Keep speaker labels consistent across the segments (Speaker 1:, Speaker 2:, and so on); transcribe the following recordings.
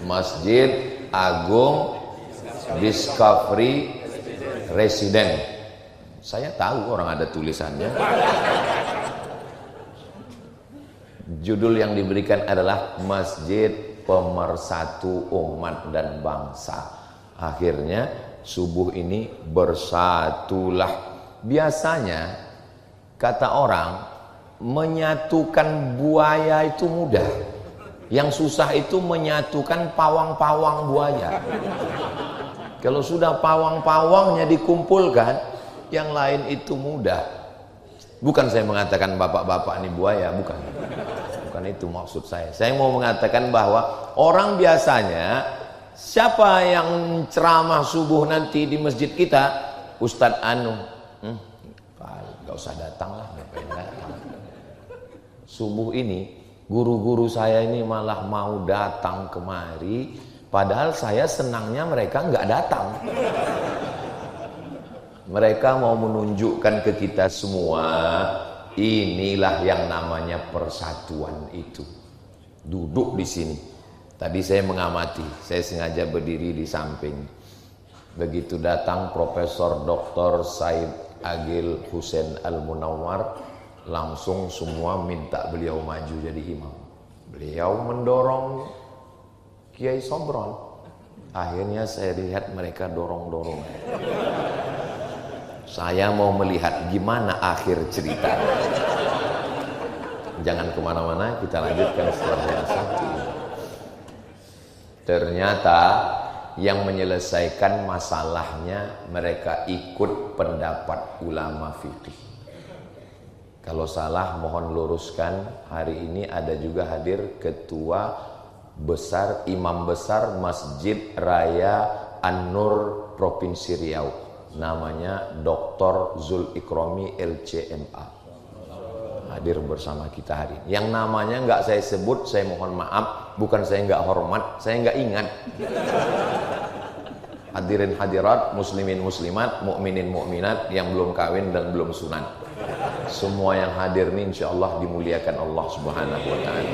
Speaker 1: Masjid Agung Discovery Resident. Saya tahu orang ada tulisannya. Judul yang diberikan adalah Masjid Pemersatu Umat dan Bangsa. Akhirnya subuh ini bersatulah. Biasanya kata orang menyatukan buaya itu mudah. Yang susah itu menyatukan pawang-pawang buaya. Kalau sudah pawang-pawangnya dikumpulkan, yang lain itu mudah. Bukan saya mengatakan bapak-bapak ini buaya, bukan. Bukan itu maksud saya. Saya mau mengatakan bahwa orang biasanya, siapa yang ceramah subuh nanti di masjid kita, Ustadz Anu, gak usah datang lah, ngapain datang. Subuh ini, guru-guru saya ini malah mau datang kemari. Padahal saya senangnya mereka nggak datang. Mereka mau menunjukkan ke kita semua, inilah yang namanya persatuan itu. Duduk di sini. Tadi saya mengamati, saya sengaja berdiri di samping. Begitu datang Profesor Dr. Said Agil Hussein Al-Munawwar, langsung semua minta beliau maju jadi imam. Beliau mendorong Kiai Sobron. Akhirnya saya lihat mereka dorong-dorong. Saya mau melihat gimana akhir cerita. Jangan kemana-mana, kita lanjutkan setelah yang satu. Ternyata yang menyelesaikan masalahnya mereka ikut pendapat ulama fikih. Kalau salah mohon luruskan. Hari ini ada juga hadir ketua besar, imam besar Masjid Raya An-Nur Provinsi Riau, namanya Dr. Zul Ikrami LCMA, hadir bersama kita hari ini. Yang namanya nggak saya sebut, saya mohon maaf, bukan saya nggak hormat, saya nggak ingat. Hadirin hadirat, muslimin muslimat, mukminin mukminat yang belum kawin dan belum sunat, semua yang hadir ini insya Allah dimuliakan Allah Subhanahu wa ta'ala.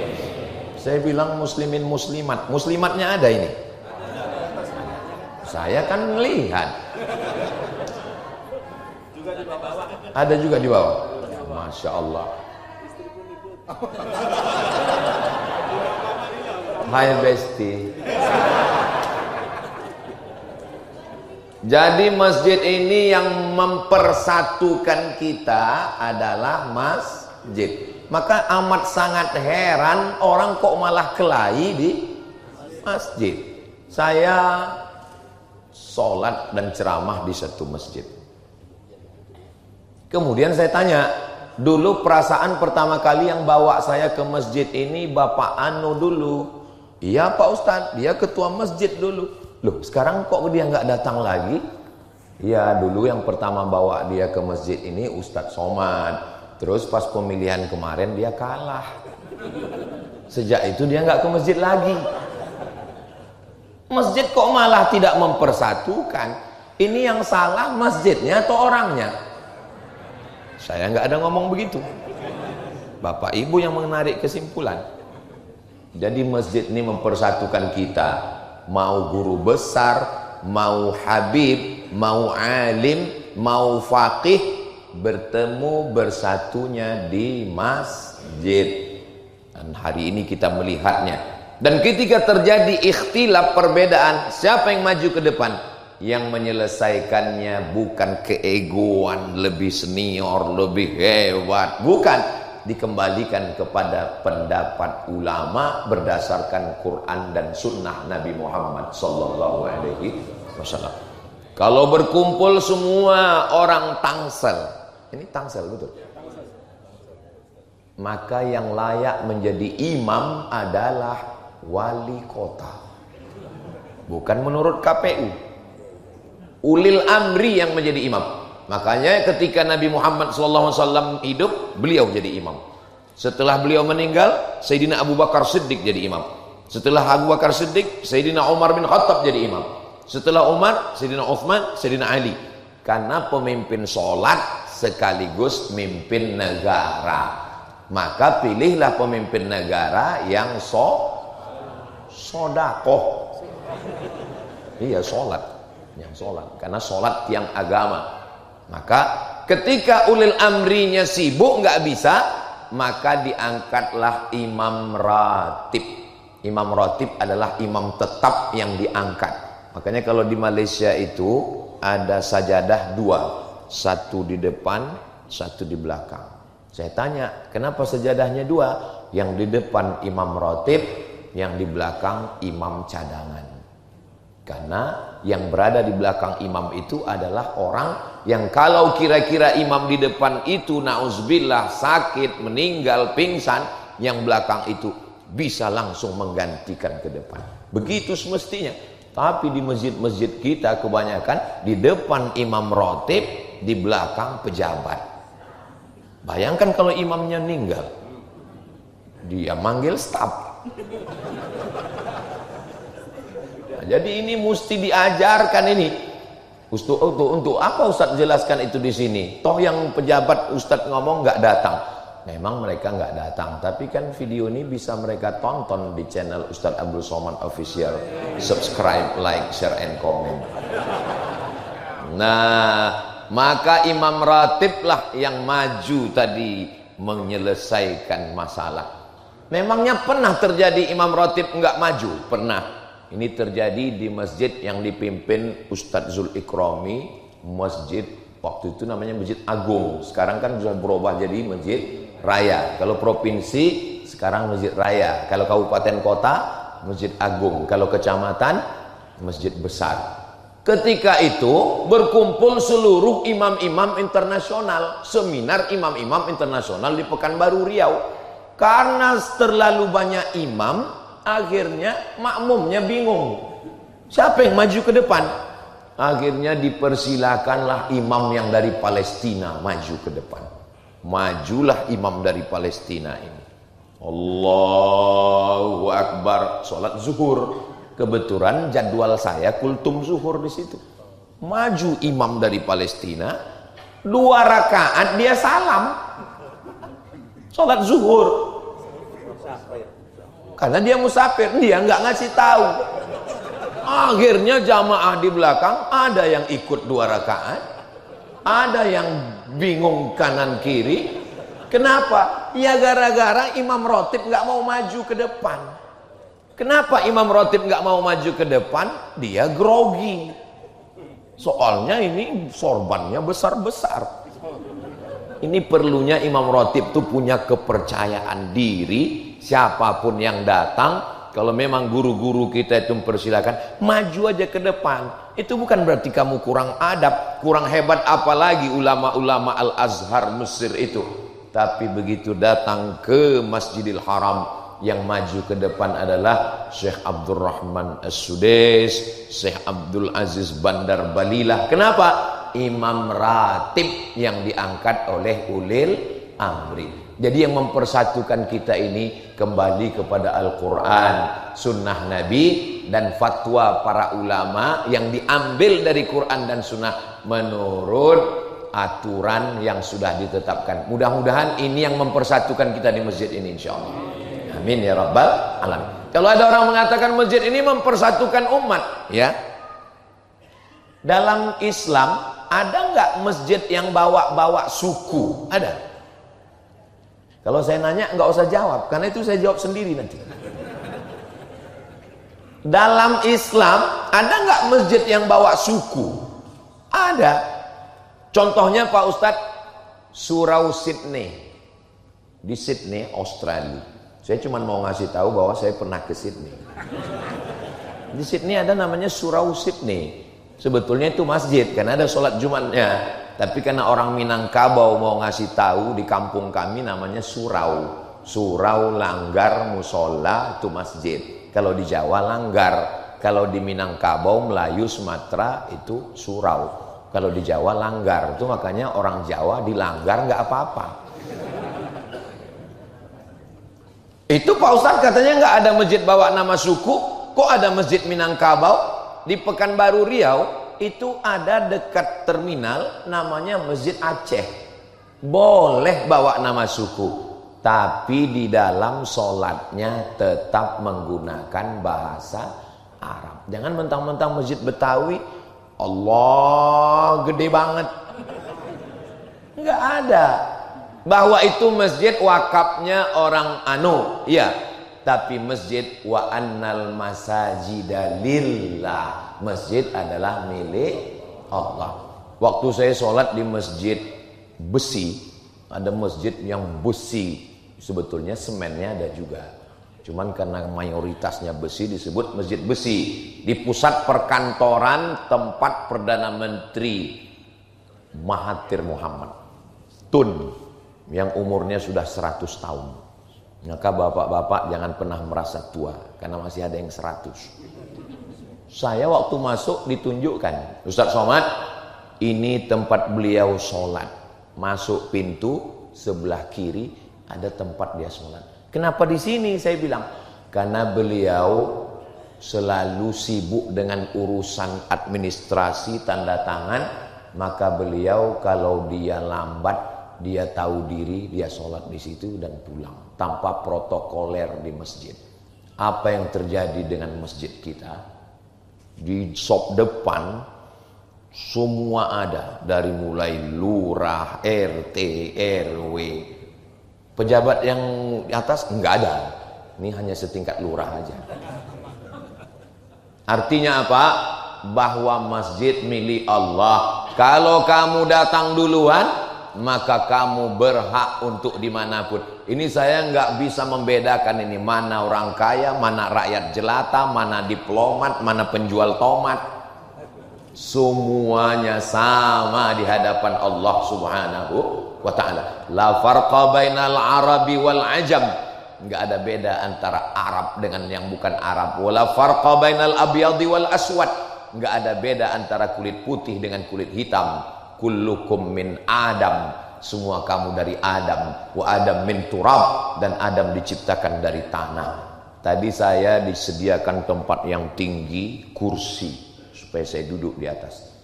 Speaker 1: Saya bilang muslimin muslimat, muslimatnya ada ini. Saya kan melihat. Ada juga di bawah. Masya Allah. Hai Besti. Jadi masjid ini yang mempersatukan kita adalah masjid. Maka amat sangat heran orang kok malah kelahi di masjid. Saya sholat dan ceramah di satu masjid. Kemudian saya tanya, dulu perasaan pertama kali yang bawa saya ke masjid ini Bapak Anu dulu. Iya Pak Ustadz, dia ketua masjid dulu. Loh sekarang kok dia nggak datang lagi? Ya dulu yang pertama bawa dia ke masjid ini Ustadz Somad. Terus pas pemilihan kemarin dia kalah. Sejak itu dia nggak ke masjid lagi. Masjid kok malah tidak mempersatukan? Ini yang salah masjidnya atau orangnya? Saya nggak ada ngomong begitu. Bapak Ibu yang menarik kesimpulan. Jadi masjid ini mempersatukan kita. Mau guru besar, mau habib, mau alim, mau faqih, bertemu bersatunya di masjid. Dan hari ini kita melihatnya. Dan ketika terjadi ikhtilaf perbedaan, siapa yang maju ke depan? Yang menyelesaikannya bukan keegoan, lebih senior, lebih hebat, bukan. Dikembalikan kepada pendapat ulama berdasarkan Quran dan Sunnah Nabi Muhammad Sallallahu Alaihi Wasallam. Kalau berkumpul semua orang Tangsel, ini Tangsel betul, maka yang layak menjadi imam adalah wali kota, bukan menurut KPU. Ulil amri yang menjadi imam. Makanya ketika Nabi Muhammad SAW hidup, beliau jadi imam. Setelah beliau meninggal, Sayyidina Abu Bakar Siddiq jadi imam. Setelah Abu Bakar Siddiq, Sayyidina Umar bin Khattab jadi imam. Setelah Umar, Sayyidina Uthman, Sayyidina Ali. Karena pemimpin sholat sekaligus mimpin negara. Maka pilihlah pemimpin negara yang sodakoh. Iya, sholat. Yang sholat. Karena sholat tiang agama. Maka ketika ulil amrinya sibuk nggak bisa, maka diangkatlah imam ratib. Imam ratib adalah imam tetap yang diangkat. Makanya kalau di Malaysia itu ada sajadah dua, satu di depan, satu di belakang. Saya tanya, kenapa sajadahnya dua? Yang di depan imam ratib, yang di belakang imam cadangan. Karena yang berada di belakang imam itu adalah orang yang kalau kira-kira imam di depan itu na'udzubillah sakit, meninggal, pingsan, yang belakang itu bisa langsung menggantikan ke depan. Begitu semestinya. Tapi di masjid-masjid kita kebanyakan di depan imam ratib, di belakang pejabat. Bayangkan kalau imamnya meninggal, dia manggil staf. Nah, jadi ini mesti diajarkan ini. Untuk apa Ustadz jelaskan itu di sini? Toh yang pejabat Ustadz ngomong nggak datang. Memang mereka nggak datang, tapi kan video ini bisa mereka tonton di channel Ustadz Abdul Somad Official. Subscribe, like, share, and comment. Nah, maka imam ratiblah yang maju tadi menyelesaikan masalah. Memangnya pernah terjadi imam ratib nggak maju? Pernah. Ini terjadi di masjid yang dipimpin Ustadz Zul Ikrami, masjid waktu itu namanya Masjid Agung. Sekarang kan sudah berubah jadi Masjid Raya. Kalau provinsi sekarang Masjid Raya. Kalau kabupaten kota Masjid Agung. Kalau kecamatan Masjid Besar. Ketika itu berkumpul seluruh imam-imam internasional, seminar imam-imam internasional di Pekanbaru Riau. Karena terlalu banyak imam, akhirnya makmumnya bingung. Siapa yang maju ke depan? Akhirnya dipersilakanlah imam yang dari Palestina maju ke depan. Majulah imam dari Palestina ini. Allahu Akbar, sholat zuhur. Kebetulan jadwal saya kultum zuhur di situ. Maju imam dari Palestina, 2 rakaat dia salam. Sholat zuhur. Karena dia musafir, dia nggak ngasih tahu. Akhirnya jamaah di belakang ada yang ikut 2 rakaat, ada yang bingung kanan kiri. Kenapa? Ya gara-gara imam ratib nggak mau maju ke depan. Kenapa imam ratib nggak mau maju ke depan? Dia grogi. Soalnya ini sorbannya besar-besar. Ini perlunya imam ratib tuh punya kepercayaan diri. Siapapun yang datang, kalau memang guru-guru kita itu mempersilakan, maju aja ke depan. Itu bukan berarti kamu kurang adab, kurang hebat, apalagi ulama-ulama Al-Azhar Mesir itu. Tapi begitu datang ke Masjidil Haram, yang maju ke depan adalah Syekh Abdurrahman As-Sudais, Syekh Abdul Aziz Bandar Balilah. Kenapa? Imam ratib yang diangkat oleh ulil amri. Jadi yang mempersatukan kita ini kembali kepada Al-Quran, sunnah Nabi, dan fatwa para ulama yang diambil dari Quran dan sunnah menurut aturan yang sudah ditetapkan. Mudah-mudahan ini yang mempersatukan kita di masjid ini, insya Allah. Amin ya rabbal alamin. Kalau ada orang mengatakan masjid ini mempersatukan umat, ya, dalam Islam ada nggak masjid yang bawa-bawa suku? Ada. Kalau saya nanya nggak usah jawab, karena itu saya jawab sendiri nanti. Dalam Islam ada nggak masjid yang bawa suku? Ada. Contohnya Pak Ustadz, Surau Sydney, di Sydney, Australia. Saya cuma mau ngasih tahu bahwa saya pernah ke Sydney. Di Sydney ada namanya Surau Sydney. Sebetulnya itu masjid, karena ada sholat Jumatnya. Tapi karena orang Minangkabau mau ngasih tahu, di kampung kami namanya surau. Surau, langgar, musola, itu masjid. Kalau di Jawa langgar, kalau di Minangkabau, Melayu, Sumatera itu surau. Kalau di Jawa langgar, itu makanya orang Jawa dilanggar nggak apa-apa. Itu Pak Ustadz katanya nggak ada masjid bawa nama suku, kok ada masjid Minangkabau? Di Pekanbaru Riau itu ada dekat terminal namanya Masjid Aceh. Boleh bawa nama suku, tapi di dalam sholatnya tetap menggunakan bahasa Arab. Jangan mentang-mentang masjid Betawi, Allah gede banget. Enggak ada. Bahwa itu masjid wakafnya orang anu, iya. Tapi masjid wa annal masajida lillah. Masjid adalah milik Allah. Waktu saya sholat di masjid besi, ada masjid yang besi, sebetulnya semennya ada juga. Cuman karena mayoritasnya besi disebut masjid besi. Di pusat perkantoran tempat Perdana Menteri Mahathir Muhammad Tun, yang umurnya sudah 100 tahun. Maka bapak-bapak jangan pernah merasa tua, karena masih ada yang 100. Saya waktu masuk ditunjukkan, Ustaz Somad, ini tempat beliau sholat. Masuk pintu sebelah kiri ada tempat dia sholat. Kenapa di sini? Saya bilang, karena beliau selalu sibuk dengan urusan administrasi tanda tangan. Maka beliau kalau dia lambat, dia tahu diri, dia sholat di situ dan pulang tanpa protokoler di masjid. Apa yang terjadi dengan masjid kita? Di shop depan semua ada, dari mulai lurah, RT, RW, pejabat yang di atas enggak ada. Ini hanya setingkat lurah aja. Artinya apa? Bahwa masjid milik Allah. Kalau kamu datang duluan, maka kamu berhak untuk dimanapun. Ini saya nggak bisa membedakan ini mana orang kaya, mana rakyat jelata, mana diplomat, mana penjual tomat. Semuanya sama di hadapan Allah Subhanahu wa ta'ala. La farqa bainal arabi wal ajam. Nggak ada beda antara Arab dengan yang bukan Arab. Wala farqa bainal abyadi wal aswad. Nggak ada beda antara kulit putih dengan kulit hitam. Kullukum min Adam, semua kamu dari Adam. Wa Adam min turab, dan Adam diciptakan dari tanah. Tadi saya disediakan tempat yang tinggi, kursi, supaya saya duduk di atas.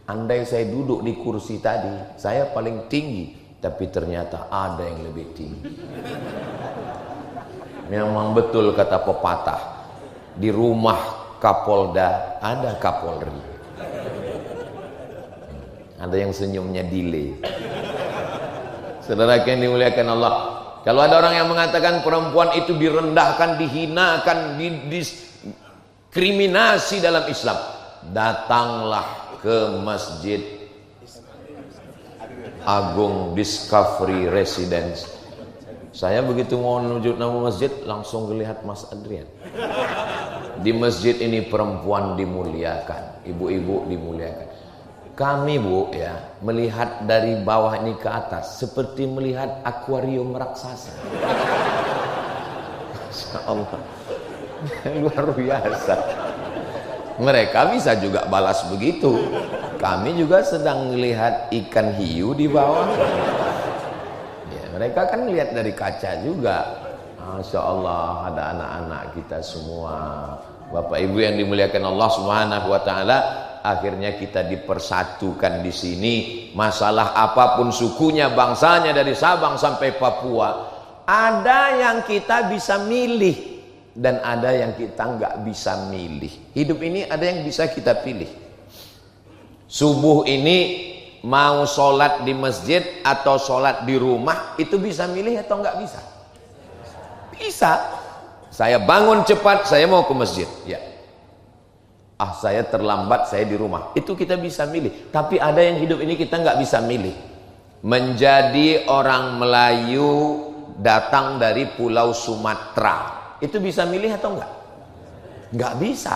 Speaker 1: Andai saya duduk di kursi tadi, saya paling tinggi, tapi ternyata ada yang lebih tinggi. Memang betul kata pepatah, di rumah Kapolda ada Kapolri. Ada yang senyumnya delay. Saudara yang dimuliakan Allah, kalau ada orang yang mengatakan perempuan itu direndahkan, dihinakan, didiskriminasi dalam Islam, datanglah ke Masjid Agung Discovery Residence. Saya begitu mau menuju nama masjid, langsung melihat Mas Adrian. Di masjid ini perempuan dimuliakan, ibu-ibu dimuliakan. Kami Bu ya, melihat dari bawah ini ke atas seperti melihat akuarium raksasa. Masya Allah, luar biasa. Mereka bisa juga balas begitu. Kami juga sedang melihat ikan hiu di bawah. Ya, mereka kan lihat dari kaca juga. Masya Allah, ada anak-anak kita semua. Bapak Ibu yang dimuliakan Allah Subhanahu wa ta'ala, akhirnya kita dipersatukan di sini. Masalah apapun sukunya, bangsanya, dari Sabang sampai Papua, ada yang kita bisa milih dan ada yang kita nggak bisa milih. Hidup ini ada yang bisa kita pilih. Subuh ini mau sholat di masjid atau sholat di rumah, itu bisa milih atau nggak bisa? Bisa. Saya bangun cepat, saya mau ke masjid, ya. Saya terlambat, saya di rumah. Itu kita bisa milih. Tapi ada yang hidup ini kita nggak bisa milih. Menjadi orang Melayu datang dari Pulau Sumatera, itu bisa milih atau enggak? Nggak bisa.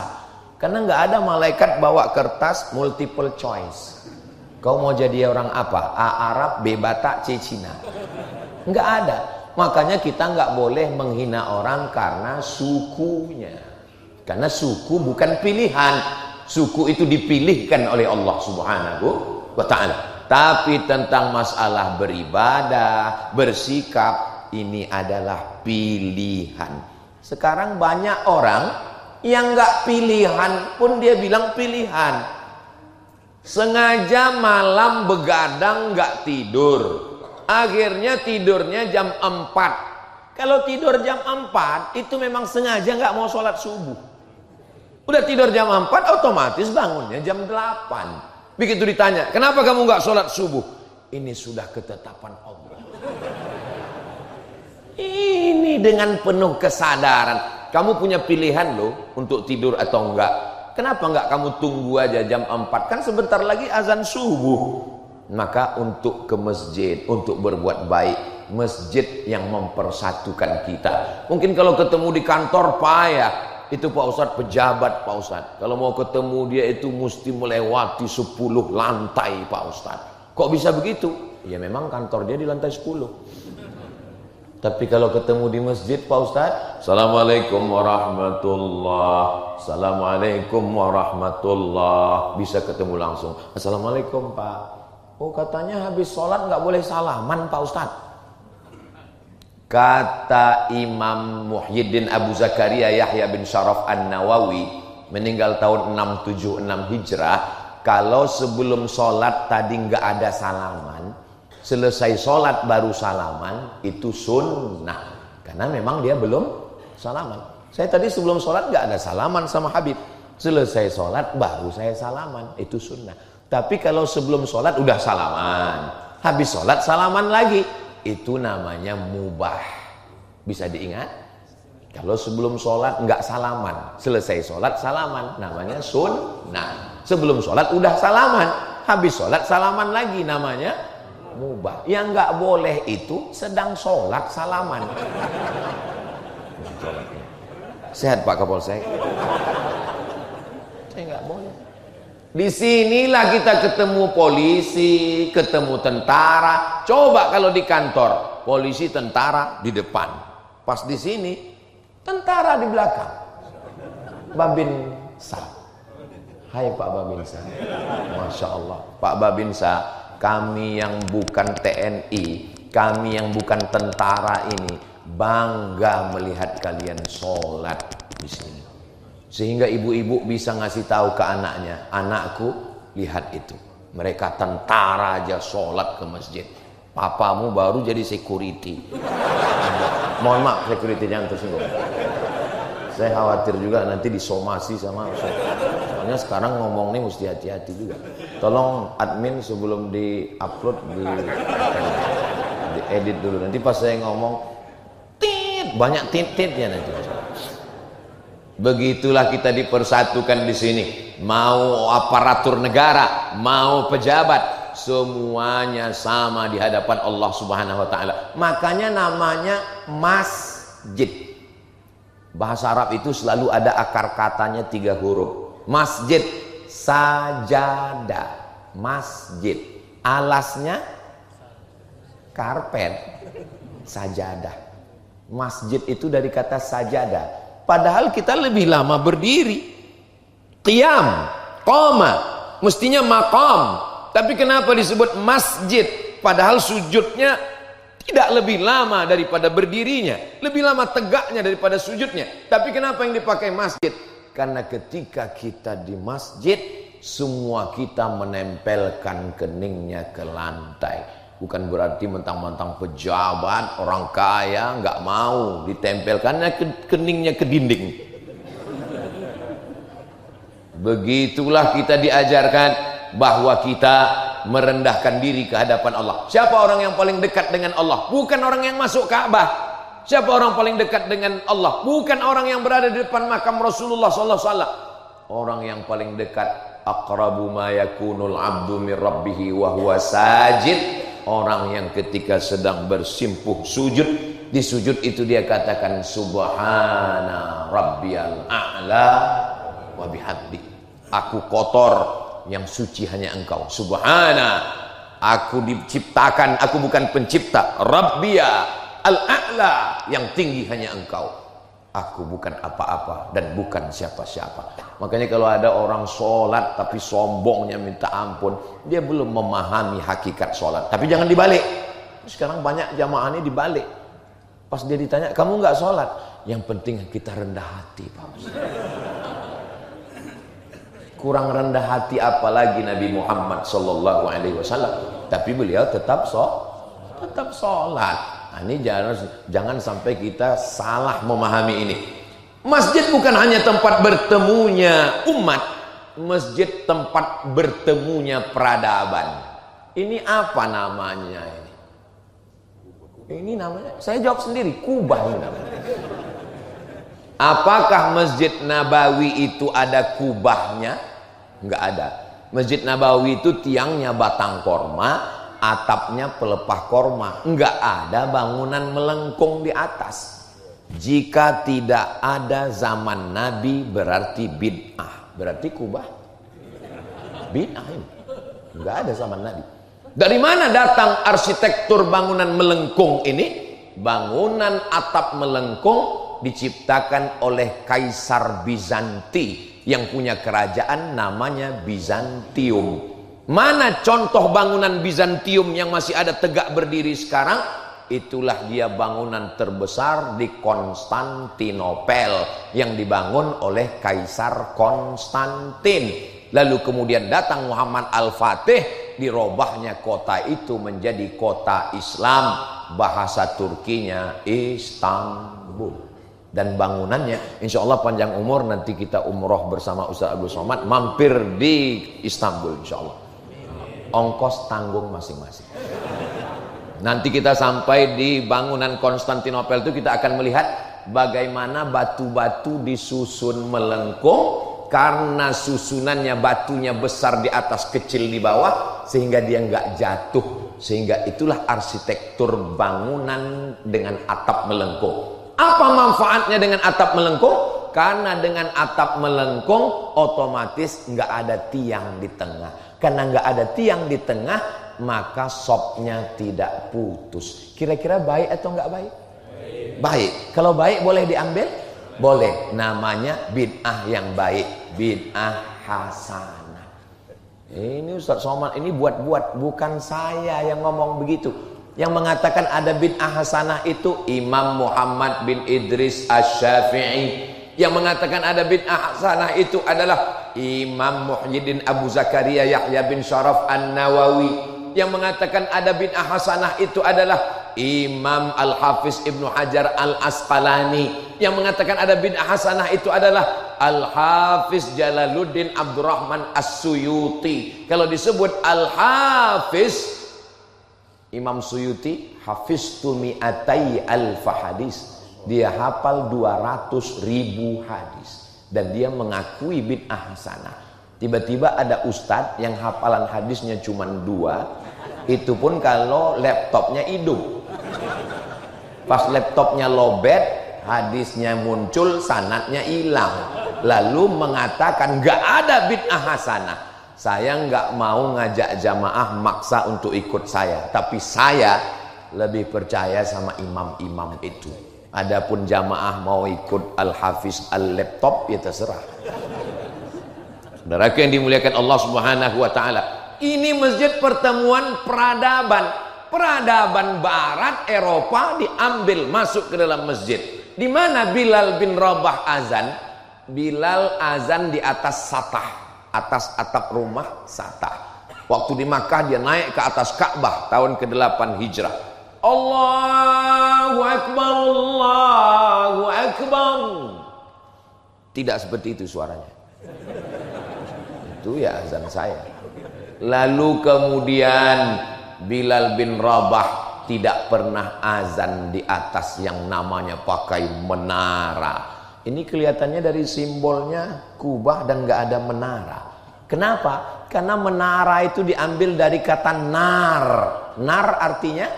Speaker 1: Karena nggak ada malaikat bawa kertas multiple choice. Kau mau jadi orang apa? A Arab, B Batak, C Cina. Nggak ada. Makanya kita nggak boleh menghina orang karena sukunya. Karena suku bukan pilihan. Suku itu dipilihkan oleh Allah Subhanahu wa ta'ala. Tapi tentang masalah beribadah, bersikap, ini adalah pilihan. Sekarang banyak orang yang nggak pilihan pun dia bilang pilihan. Sengaja malam begadang nggak tidur. Akhirnya tidurnya jam 4. Kalau tidur jam 4 itu memang sengaja nggak mau sholat subuh. Udah tidur jam 4, otomatis bangunnya jam 8. Begitu ditanya, kenapa kamu nggak sholat subuh? Ini sudah ketetapan Allah. Ini dengan penuh kesadaran. Kamu punya pilihan loh untuk tidur atau enggak. Kenapa enggak kamu tunggu aja jam 4? Kan sebentar lagi azan subuh. Maka untuk ke masjid, untuk berbuat baik, masjid yang mempersatukan kita. Mungkin kalau ketemu di kantor payah. Itu Pak Ustadz pejabat Pak Ustadz. Kalau mau ketemu dia itu mesti melewati 10 lantai Pak Ustadz. Kok bisa begitu? Ya memang kantor dia di lantai 10. Tapi kalau ketemu di masjid Pak Ustadz, Assalamualaikum warahmatullah, Assalamualaikum warahmatullah, bisa ketemu langsung. Assalamualaikum Pak. Oh katanya habis sholat nggak boleh salaman Pak Ustadz. Kata Imam Muhyiddin Abu Zakaria Yahya bin Syaraf An-Nawawi, meninggal tahun 676 Hijrah, kalau sebelum sholat tadi nggak ada salaman, selesai sholat baru salaman, itu sunnah. Karena memang dia belum salaman. Saya tadi sebelum sholat nggak ada salaman sama Habib. Selesai sholat baru saya salaman, itu sunnah. Tapi kalau sebelum sholat udah salaman, habis sholat salaman lagi, itu namanya mubah. Bisa diingat? Kalau sebelum sholat nggak salaman, selesai sholat salaman, namanya sunnah. Sebelum sholat udah salaman, habis sholat salaman lagi, namanya mubah. Yang nggak boleh itu sedang sholat salaman. Sehat Pak Kapolsek? Saya nggak boleh. Disinilah kita ketemu polisi, ketemu tentara. Coba kalau di kantor, polisi tentara di depan, pas di sini tentara di belakang. Babinsa, hai Pak Babinsa, masya Allah, Pak Babinsa, kami yang bukan TNI, kami yang bukan tentara ini bangga melihat kalian sholat di sini. Sehingga ibu-ibu bisa ngasih tahu ke anaknya, anakku lihat itu, mereka tentara aja sholat ke masjid, papamu baru jadi security. Mohon maaf security, jangan tersinggung. Saya khawatir juga nanti disomasi sama saya. Soalnya sekarang ngomong nih mesti hati-hati juga. Tolong admin sebelum di-upload di-edit dulu. Nanti pas saya ngomong tit, banyak tit-titnya nanti. Begitulah kita dipersatukan di sini. Mau aparatur negara, mau pejabat, semuanya sama di hadapan Allah Subhanahu wa taala. Makanya namanya masjid. Bahasa Arab itu selalu ada akar katanya 3 huruf. Masjid, sajadah. Masjid, alasnya karpet, sajadah. Masjid itu dari kata sajadah. Padahal kita lebih lama berdiri. Qiyam, qoma, mestinya maqam. Tapi kenapa disebut masjid? Padahal sujudnya tidak lebih lama daripada berdirinya, lebih lama tegaknya daripada sujudnya. Tapi kenapa yang dipakai masjid? Karena ketika kita di masjid, semua kita menempelkan keningnya ke lantai. Bukan berarti mentang-mentang pejabat, orang kaya nggak mau ditempelkannya keningnya ke dinding. Begitulah kita diajarkan bahwa kita merendahkan diri ke hadapan Allah. Siapa orang yang paling dekat dengan Allah? Bukan orang yang masuk Ka'bah. Siapa orang paling dekat dengan Allah? Bukan orang yang berada di depan makam Rasulullah sallallahu alaihi wasallam. Orang yang paling dekat, aqrabu ma yakunul 'abdu min rabbih wa huwa sajid. Orang yang ketika sedang bersimpuh sujud, di sujud itu dia katakan subhana rabbiyal a'la wa bihamdi. Aku kotor, yang suci hanya engkau. Subhana, aku diciptakan, aku bukan pencipta. Rabbiya al-a'la, yang tinggi hanya engkau. Aku bukan apa-apa dan bukan siapa-siapa. Makanya kalau ada orang sholat tapi sombongnya minta ampun, dia belum memahami hakikat sholat. Tapi jangan dibalik. Sekarang banyak jamaah ini dibalik. Pas dia ditanya, kamu nggak sholat? Yang penting kita rendah hati, Pak Ustaz. Kurang rendah hati apalagi Nabi Muhammad sallallahu alaihi wasallam. Tapi beliau tetap sholat. Nah, ini jangan sampai kita salah memahami ini. Masjid bukan hanya tempat bertemunya umat, masjid tempat bertemunya peradaban. Ini apa namanya ini? Ini namanya, saya jawab sendiri, kubah ini namanya. Apakah Masjid Nabawi itu ada kubahnya? Enggak ada. Masjid Nabawi itu tiangnya batang korma, atapnya pelepah korma. Enggak ada bangunan melengkung di atas. Jika tidak ada zaman Nabi berarti bid'ah. Berarti kubah bid'ah ini. Enggak ada zaman Nabi. Dari mana datang arsitektur bangunan melengkung ini? Bangunan atap melengkung diciptakan oleh Kaisar Bizanti yang punya kerajaan namanya Bizantium. Mana contoh bangunan Bizantium yang masih ada tegak berdiri sekarang? Itulah dia bangunan terbesar di Konstantinopel yang dibangun oleh Kaisar Konstantin. Lalu kemudian datang Muhammad Al-Fatih, dirobahnya kota itu menjadi kota Islam. Bahasa Turkinya Istanbul. Dan bangunannya insya Allah panjang umur, nanti kita umroh bersama Ustaz Abdul Somad, mampir di Istanbul insya Allah. Ongkos tanggung masing-masing. Nanti kita sampai di bangunan Konstantinopel itu, kita akan melihat bagaimana batu-batu disusun melengkung karena susunannya batunya besar di atas kecil di bawah sehingga dia nggak jatuh, sehingga itulah arsitektur bangunan dengan atap melengkung. Apa manfaatnya dengan atap melengkung? Karena dengan atap melengkung otomatis nggak ada tiang di tengah. Karena nggak ada tiang di tengah, maka sopnya tidak putus. Kira-kira baik atau nggak baik? Baik. Kalau baik boleh diambil? Boleh. Namanya bid'ah yang baik, bid'ah hasanah. Ini Ustaz Somad ini buat-buat, bukan saya yang ngomong begitu. Yang mengatakan ada bid'ah hasanah itu Imam Muhammad bin Idris Asy-Syafi'i. Yang mengatakan ada bid'ah hasanah itu adalah Imam Muhyiddin Abu Zakaria Yahya bin Syaraf An-Nawawi. Yang mengatakan ada bid'ah hasanah itu adalah Imam Al-Hafiz Ibnu Hajar Al-Asqalani. Yang mengatakan ada bid'ah hasanah itu adalah Al-Hafiz Jalaluddin Abdurrahman As-Suyuti. Kalau disebut Al-Hafiz Imam Suyuti, hafiztu mi'atai alfa hadis. Dia hafal 200.000 hadis. Dan dia mengakui bid'ah hasanah. Tiba-tiba ada ustadz yang hafalan hadisnya cuma 2. Itu pun kalau laptopnya hidup. Pas laptopnya lobet, hadisnya muncul, sanadnya hilang. Lalu mengatakan gak ada bid'ah hasanah. Saya nggak mau ngajak jamaah maksa untuk ikut saya, tapi saya lebih percaya sama imam-imam itu. Adapun jamaah mau ikut Al-Hafiz Al-Laptop, ya terserah. Saudara yang dimuliakan Allah Subhanahu wa taala, ini masjid pertemuan peradaban. Peradaban barat Eropa diambil masuk ke dalam masjid. Di mana Bilal bin Rabah azan? Bilal azan di atas satah. Atas atap rumah satah. Waktu di Makkah dia naik ke atas Ka'bah tahun ke-8 Hijrah. Allahu Akbar, Allahu Akbar. Tidak seperti itu suaranya. Itu ya azan saya. Lalu kemudian Bilal bin Rabah tidak pernah azan di atas yang namanya pakai menara. Ini kelihatannya dari simbolnya kubah dan nggak ada menara. Kenapa? Karena menara itu diambil dari kata nar. Nar artinya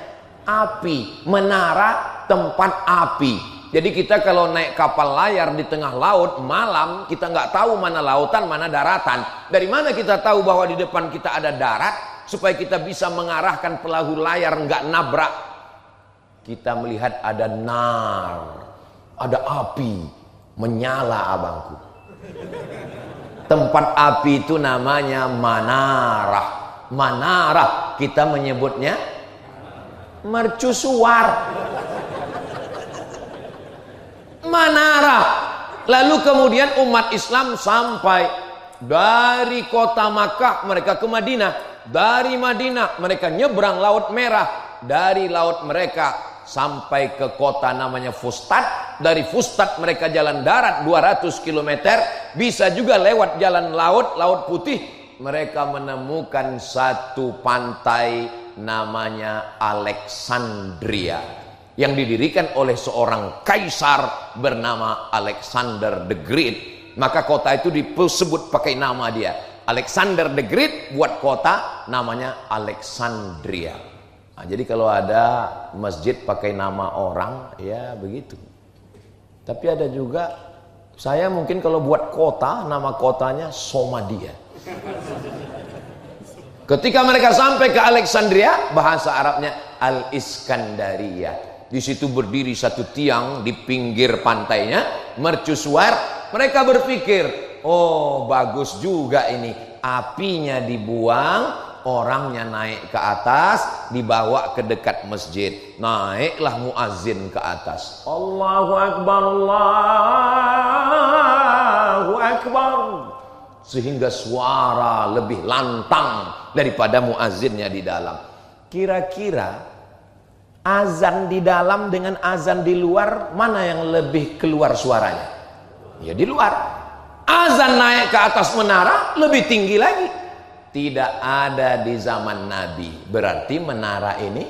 Speaker 1: api. Menara tempat api. Jadi kita kalau naik kapal layar di tengah laut malam, kita nggak tahu mana lautan, mana daratan. Dari mana kita tahu bahwa di depan kita ada darat? Supaya kita bisa mengarahkan perahu layar nggak nabrak. Kita melihat ada nar, ada api. Menyala abangku. Tempat api itu namanya manarah. Manarah kita menyebutnya mercusuar. Manarah. Lalu kemudian umat Islam sampai dari kota Makkah mereka ke Madinah. Dari Madinah mereka nyebrang Laut Merah. Dari laut mereka sampai ke kota namanya Fustat. Dari Fustat mereka jalan darat 200 km, bisa juga lewat jalan laut, Laut Putih. Mereka menemukan satu pantai namanya Alexandria yang didirikan oleh seorang kaisar bernama Alexander the Great. Maka kota itu disebut pakai nama dia. Alexander the Great buat kota namanya Alexandria. Nah, jadi kalau ada masjid pakai nama orang, ya begitu. Tapi ada juga, saya mungkin kalau buat kota, nama kotanya Somadia. Ketika mereka sampai ke Alexandria, bahasa Arabnya Al-Iskandaria. Di situ berdiri satu tiang di pinggir pantainya, mercusuar. Mereka berpikir, oh bagus juga ini, apinya dibuang, orangnya naik ke atas, dibawa ke dekat masjid. Naiklah muazin ke atas. Allahu Akbar, Allahu Akbar. Sehingga suara lebih lantang daripada muazinnya di dalam. Kira-kira azan di dalam dengan azan di luar, mana yang lebih keluar suaranya? Ya di luar. Azan naik ke atas menara lebih tinggi lagi. Tidak ada di zaman Nabi. Berarti menara ini,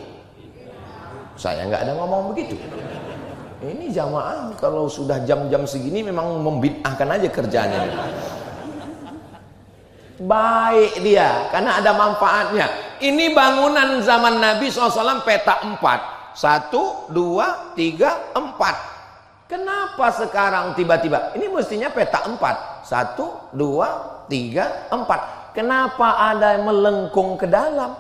Speaker 1: saya nggak ada ngomong begitu. Ini jamaah kalau sudah jam-jam segini memang membid'ahkan aja kerjanya. Baik dia, karena ada manfaatnya. Ini bangunan zaman Nabi SAW peta 4. 1, 2, 3, 4. Kenapa sekarang tiba-tiba? Ini mestinya peta 4. 1, 2, 3, 4. Kenapa ada yang melengkung ke dalam?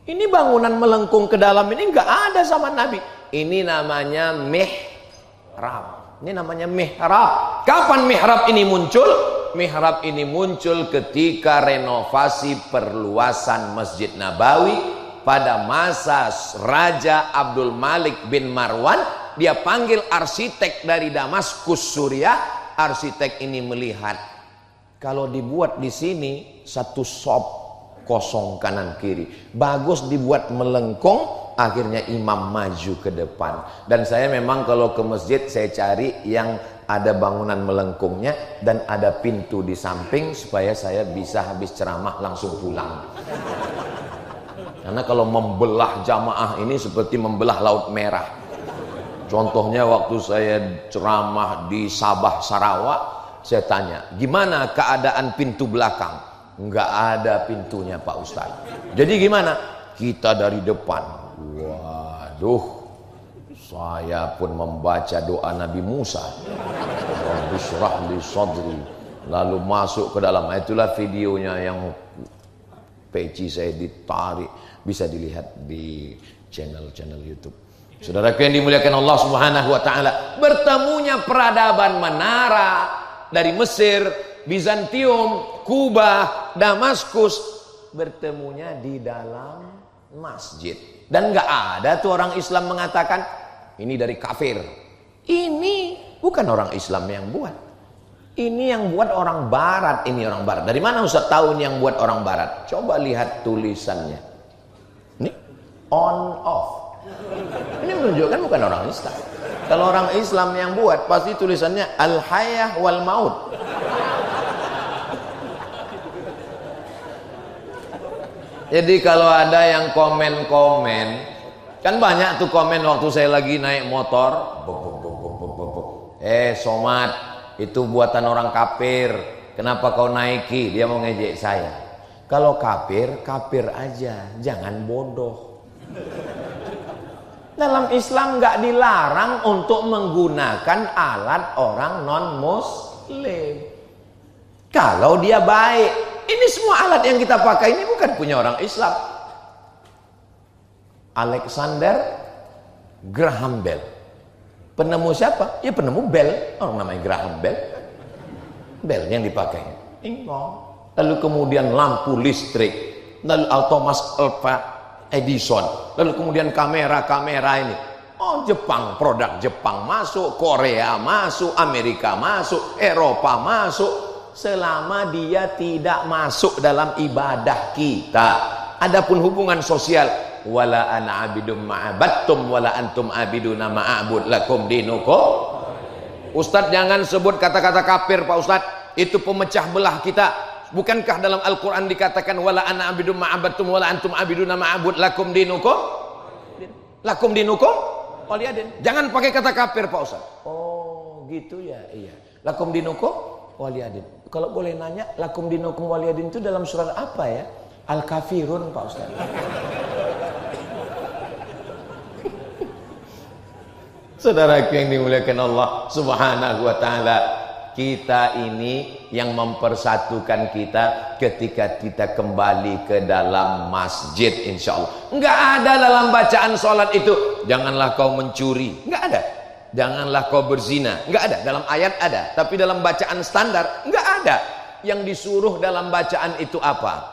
Speaker 1: Ini bangunan melengkung ke dalam ini nggak ada zaman Nabi. Ini namanya mihrab. Ini namanya mihrab. Kapan mihrab ini muncul? Mihrab ini muncul ketika renovasi perluasan Masjid Nabawi pada masa Raja Abdul Malik bin Marwan. Dia panggil arsitek dari Damaskus, Suriah. Arsitek ini melihat, kalau dibuat di sini satu shop kosong kanan kiri, bagus dibuat melengkung. Akhirnya imam maju ke depan. Dan saya memang kalau ke masjid saya cari yang ada bangunan melengkungnya dan ada pintu di samping supaya saya bisa habis ceramah langsung pulang. Karena kalau membelah jamaah ini seperti membelah Laut Merah. Contohnya waktu saya ceramah di Sabah, Sarawak, saya tanya, gimana keadaan pintu belakang? Enggak ada pintunya Pak Ustadz. Jadi gimana? Kita dari depan. Waduh, saya pun membaca doa Nabi Musa. Rabbi shrah li sadri. Lalu masuk ke dalam. Itulah videonya yang peci saya ditarik. Bisa dilihat di channel-channel YouTube. Saudaraku yang dimuliakan Allah Subhanahu wa taala, bertemunya peradaban menara dari Mesir, Bizantium, Kuba, Damaskus, bertemunya di dalam masjid. Dan nggak ada tuh orang Islam mengatakan ini dari kafir. Ini bukan orang Islam yang buat. Ini yang buat orang Barat. Ini orang Barat. Dari mana Ustaz tahu ini yang buat orang Barat? Coba lihat tulisannya. Ini on off. Ini menunjukkan bukan orang Islam. Kalau orang Islam yang buat pasti tulisannya al hayah wal maut. Jadi kalau ada yang komen-komen, kan banyak tuh komen waktu saya lagi naik motor. Somat, itu buatan orang kafir. Kenapa kau naiki? Dia mau ngejek saya. Kalau kafir, kafir aja, jangan bodoh. Dalam Islam nggak dilarang untuk menggunakan alat orang non-muslim. Kalau dia baik. Ini semua alat yang kita pakai ini bukan punya orang Islam. Alexander Graham Bell. Penemu siapa? Ya penemu bel. Orang namanya Graham Bell. Bel yang dipakai. Lalu kemudian lampu listrik. Lalu Thomas Alva Edison. Lalu kemudian kamera-kamera ini. Oh, Jepang, produk Jepang masuk, Korea masuk, Amerika masuk, Eropa masuk. Selama dia tidak masuk dalam ibadah kita. Adapun hubungan sosial, wala ana abidum ma'abattum wala antum abiduna ma'abud lakum dinukum. Ustadz jangan sebut kata-kata kafir Pak Ustadz, itu pemecah belah kita. Bukankah dalam Al-Quran dikatakan wala ana abidum ma'abattum wala antum abiduna ma'abud lakum dinukum waliyadin. Jangan pakai kata kafir Pak Ustadz. Oh gitu ya, iya. Lakum dinukum waliyadin. Kalau boleh nanya, lakum dinukum waliyadin itu dalam surat apa ya? Al-Kafirun Pak Ustadz. Saudaraku yang dimuliakan Allah Subhanahu wa ta'ala, kita ini yang mempersatukan kita ketika kita kembali ke dalam masjid, insya Allah. Enggak ada dalam bacaan sholat itu janganlah kau mencuri, enggak ada. Janganlah kau berzina, enggak ada. Dalam ayat ada, tapi dalam bacaan standar enggak ada. Yang disuruh dalam bacaan itu apa?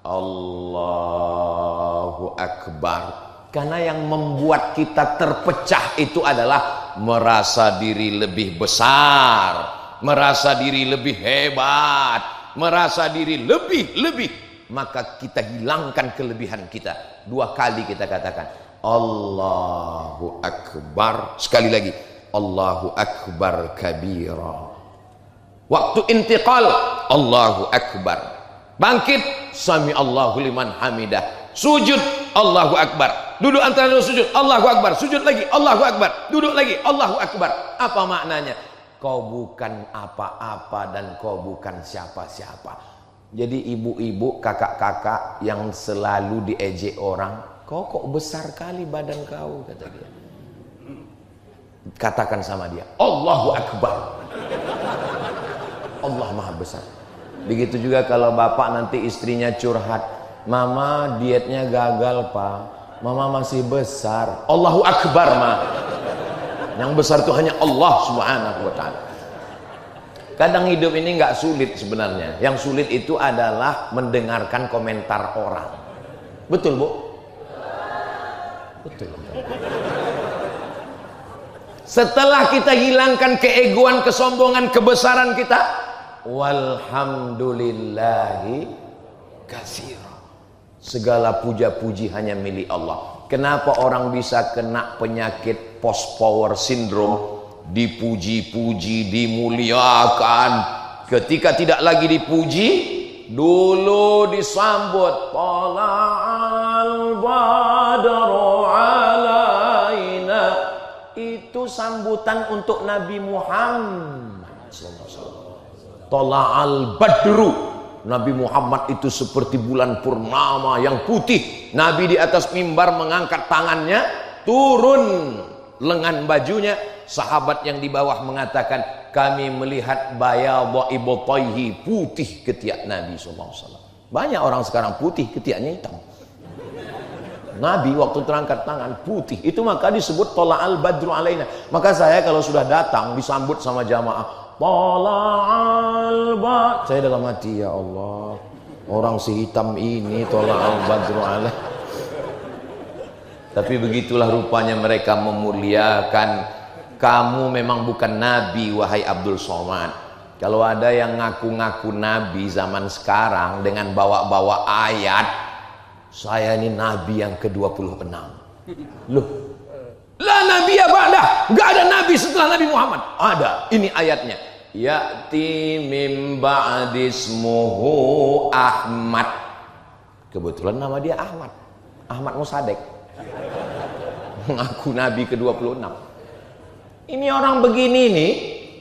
Speaker 1: Allahu Akbar. Karena yang membuat kita terpecah itu adalah merasa diri lebih besar, merasa diri lebih hebat, merasa diri lebih. Maka kita hilangkan kelebihan kita. 2 kali kita katakan Allahu Akbar. Sekali lagi Allahu Akbar kabira. Waktu intiqal Allahu Akbar. Bangkit sami Allahu liman hamidah. Sujud Allahu Akbar. Duduk antara dua sujud Allahu Akbar. Sujud lagi Allahu Akbar. Duduk lagi Allahu Akbar. Apa maknanya? Kau bukan apa-apa dan kau bukan siapa-siapa. Jadi ibu-ibu, kakak-kakak yang selalu diejek orang, kau kok besar kali badan kau, kata dia. Katakan sama dia Allahu Akbar. Allah Maha Besar. Begitu juga kalau bapak nanti istrinya curhat, mama dietnya gagal pak, mama masih besar. Allahu Akbar ma. Yang besar itu hanya Allah Subhanahu wa ta'ala. Kadang hidup ini nggak sulit sebenarnya. Yang sulit itu adalah mendengarkan komentar orang. Betul bu? Betul. Setelah kita hilangkan keegoan, kesombongan, kebesaran kita, walhamdulillahi katsira. Segala puja-puji hanya milik Allah. Kenapa orang bisa kena penyakit post power syndrome? Dipuji-puji, dimuliakan. Ketika tidak lagi dipuji, dulu disambut tala'al badru alaina. Itu sambutan untuk Nabi Muhammad. Tala'al badru. Nabi Muhammad itu seperti bulan purnama yang putih. Nabi di atas mimbar mengangkat tangannya, turun lengan bajunya. Sahabat yang di bawah mengatakan, kami melihat bayadha ibtayhi, putih ketiak Nabi SAW. Banyak orang sekarang putih ketiaknya hitam. Nabi waktu terangkat tangan putih, itu maka disebut tala'al badru alaina. Maka saya kalau sudah datang disambut sama jamaah, tala'al badru, saya dalam hati, ya Allah, orang si hitam ini tala'al badru alaina. Tapi begitulah rupanya mereka memuliakan. Kamu memang bukan Nabi, wahai Abdul Somad. Kalau ada yang ngaku-ngaku Nabi zaman sekarang dengan bawa-bawa ayat, saya ini Nabi yang ke-26. Loh, lah Nabi ya ba'dah, nggak ada Nabi setelah Nabi Muhammad. Ada, ini ayatnya. Ya'ti mim ba'dismuhu Ahmad. Kebetulan nama dia Ahmad, Ahmad Musadek. Ngaku Nabi ke-26. Ini orang begini nih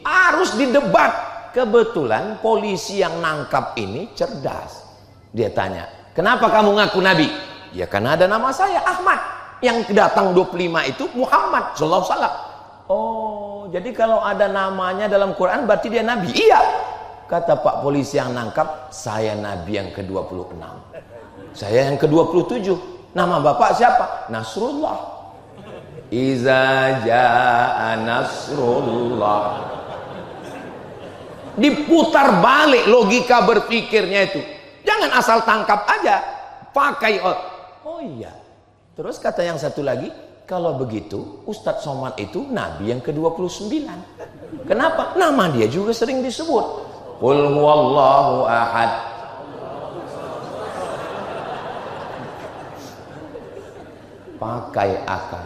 Speaker 1: harus didebat. Kebetulan polisi yang nangkap ini cerdas. Dia tanya, kenapa kamu ngaku Nabi? Ya karena ada nama saya Ahmad. Yang datang 25 itu Muhammad sallallahu alaihi wasallam. Oh, jadi kalau ada namanya dalam Quran berarti dia Nabi. Iya. Kata Pak polisi yang nangkap, saya Nabi yang ke-26. Saya yang ke-27. Nama Bapak siapa? Nasrullah. Iza jaa nasrullah. Diputar balik logika berpikirnya itu. Jangan asal tangkap aja, pakai oh iya. Terus kata yang satu lagi, kalau begitu Ustadz Somad itu Nabi yang ke-29. Kenapa? Nama dia juga sering disebut. Qul huwallahu ahad. pakai akal.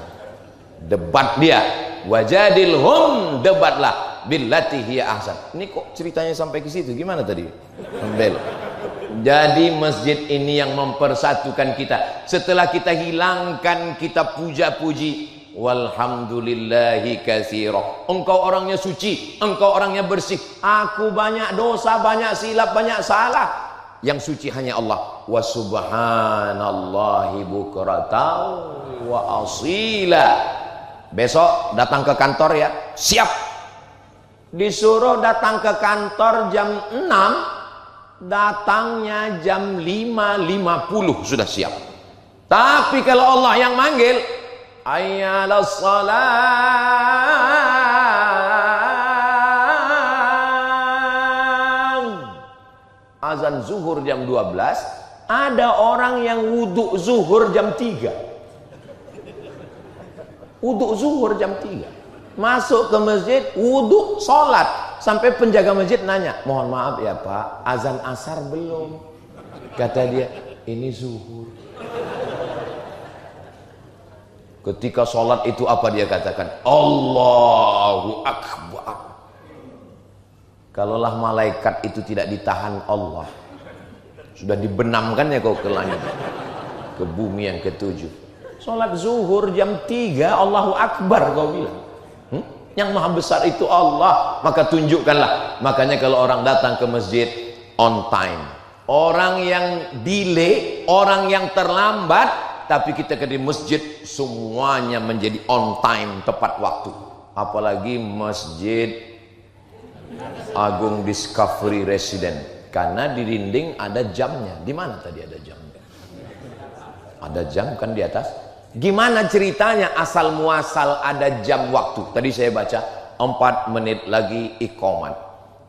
Speaker 1: Debat dia, wajadilhum, debatlah billati hiya ahsan. Ini kok ceritanya sampai ke situ? Gimana tadi? Membel. Jadi masjid ini yang mempersatukan kita. Setelah kita hilangkan, kita puja-puji, walhamdulillahi katsira. Engkau orangnya suci, engkau orangnya bersih. Aku banyak dosa, banyak silap, banyak salah. Yang suci hanya Allah. Wa subhanallahi bukratan wa asila. Besok datang ke kantor ya, siap. Disuruh datang ke kantor jam 6, datangnya jam 5.50 sudah siap. Tapi kalau Allah yang manggil, ayyalas salam, azan zuhur jam 12, ada orang yang wudhu zuhur jam 3. Wudhu zuhur jam 3, masuk ke masjid, wudhu, sholat. Sampai penjaga masjid nanya, mohon maaf ya Pak, azan asar belum? Kata dia, ini zuhur. Ketika sholat itu apa dia katakan? Allahu Akbar. Kalaulah malaikat itu tidak ditahan Allah, sudah dibenamkan ya kau ke langit, ke bumi yang ketujuh. Sholat zuhur jam 3, Allahu Akbar kau bilang. Yang maha besar itu Allah, maka tunjukkanlah. Makanya kalau orang datang ke masjid on time, orang yang delay, orang yang terlambat, tapi kita ke di masjid semuanya menjadi on time, tepat waktu. Apalagi Masjid Agung Discovery Resident, karena di dinding ada jamnya. Di mana tadi ada jamnya? Ada jam kan di atas. Gimana ceritanya asal muasal ada jam waktu? Tadi saya baca 4 menit lagi iqamat.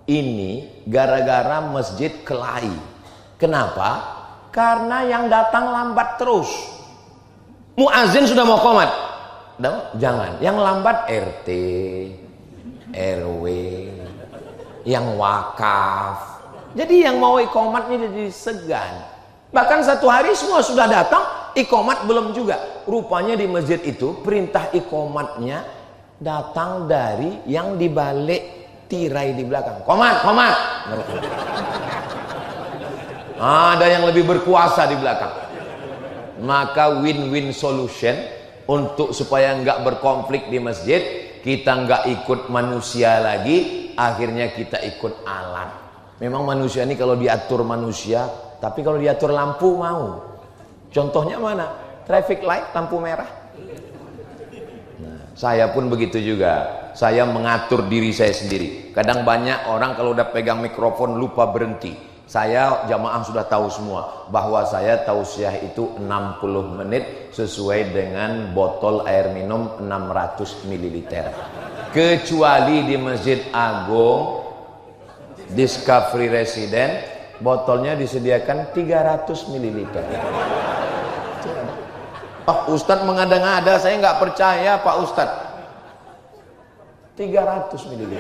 Speaker 1: Ini gara-gara masjid kelahi. Kenapa? Karena yang datang lambat terus. Muazin sudah mau qomat. Jangan. Yang lambat RT, RW, yang wakaf. Jadi yang mau iqamatnya jadi segan. Bahkan satu hari semua sudah datang, iqamat belum juga. Rupanya di masjid itu perintah iqamatnya datang dari yang di balik tirai di belakang. Qomat, qomat. Ada yang lebih berkuasa di belakang. Maka win-win solution untuk supaya nggak berkonflik di masjid, kita nggak ikut manusia lagi, akhirnya kita ikut alat. Memang manusia ini kalau diatur manusia, tapi kalau diatur lampu mau. Contohnya mana? Traffic light, lampu merah. Nah, saya pun begitu juga. Saya mengatur diri saya sendiri. Kadang banyak orang kalau udah pegang mikrofon lupa berhenti. Saya jamaah sudah tahu semua bahwa saya tausiah itu 60 menit sesuai dengan botol air minum 600 ml. Kecuali di Masjid Agung Discovery Resident, botolnya disediakan 300 ml. Ustadz mengada-ngada, saya nggak percaya Pak Ustadz. 300 ml.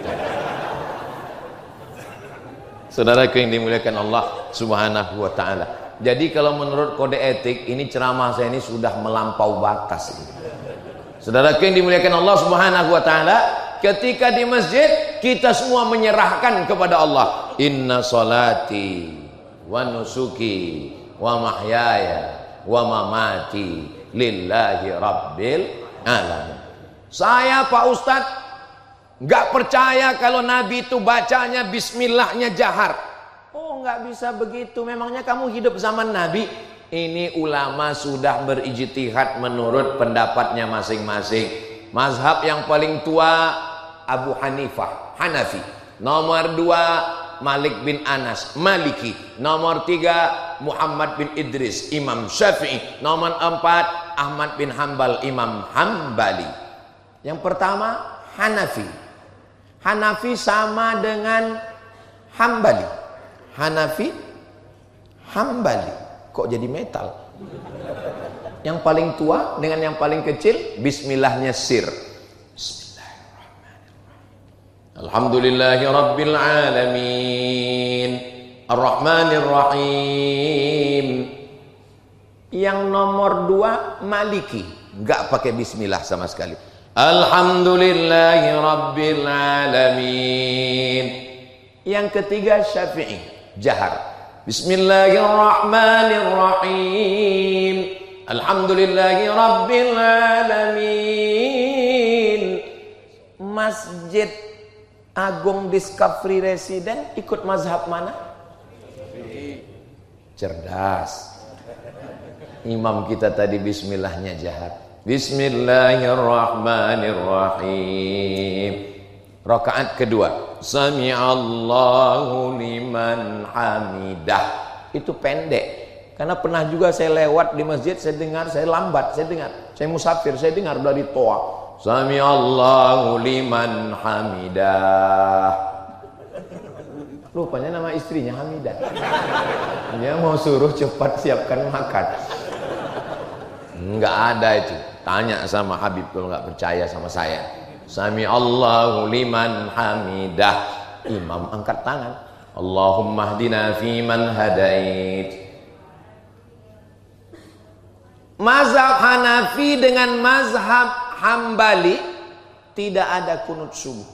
Speaker 1: Saudaraku yang dimuliakan Allah Subhanahu wa ta'ala. Jadi kalau menurut kode etik, ini ceramah saya ini sudah melampau batas. Saudaraku yang dimuliakan Allah Subhanahu wa ta'ala, ketika di masjid kita semua menyerahkan kepada Allah. Inna salati wa nusuki wa mahyaya wa mamati lillahi rabbil alamin. Saya Pak Ustadz nggak percaya kalau Nabi itu bacanya bismillahnya jahar. Oh, nggak bisa begitu. Memangnya kamu hidup zaman Nabi? Ini ulama sudah berijtihad menurut pendapatnya masing-masing. Mazhab yang paling tua Abu Hanifah, Hanafi. Nomor 2 Malik bin Anas, Maliki. Nomor 3 Muhammad bin Idris, Imam Syafi'i. Nomor 4 Ahmad bin Hambal, Imam Hambali. Yang pertama Hanafi. Hanafi sama dengan Hambali. Hanafi, Hambali. Kok jadi metal? Yang paling tua dengan yang paling kecil, bismillahnya sir. Bismillahirrahmanirrahim. Alhamdulillahi rabbil alamin. Ar-Rahmanir Rahim. Yang nomor 2 Maliki. nggak pakai bismillah sama sekali. Alhamdulillahi rabbil alamin. Yang ketiga Syafi'i, jahar. Bismillahirrahmanirrahim. Alhamdulillahi rabbil alamin. Masjid Agung Discovery Resident ikut mazhab mana? Cerdas. Imam kita tadi bismillahnya jahar. Bismillahirrahmanirrahim. Rakaat kedua, Sami'allahu liman hamidah. Itu pendek. Karena pernah juga saya lewat di masjid, saya dengar, saya lambat, saya dengar. Saya musafir, saya dengar dari toa. Sami'allahu liman hamidah. Rupanya nama istrinya Hamidah. Dia mau suruh cepat siapkan makan. Enggak ada itu. Tanya sama Habib kalau enggak percaya sama saya. Sami'allahu liman hamidah. Imam angkat tangan. Allahumma hdina fiman hadait. Mazhab Hanafi dengan mazhab Hambali tidak ada kunut subuh.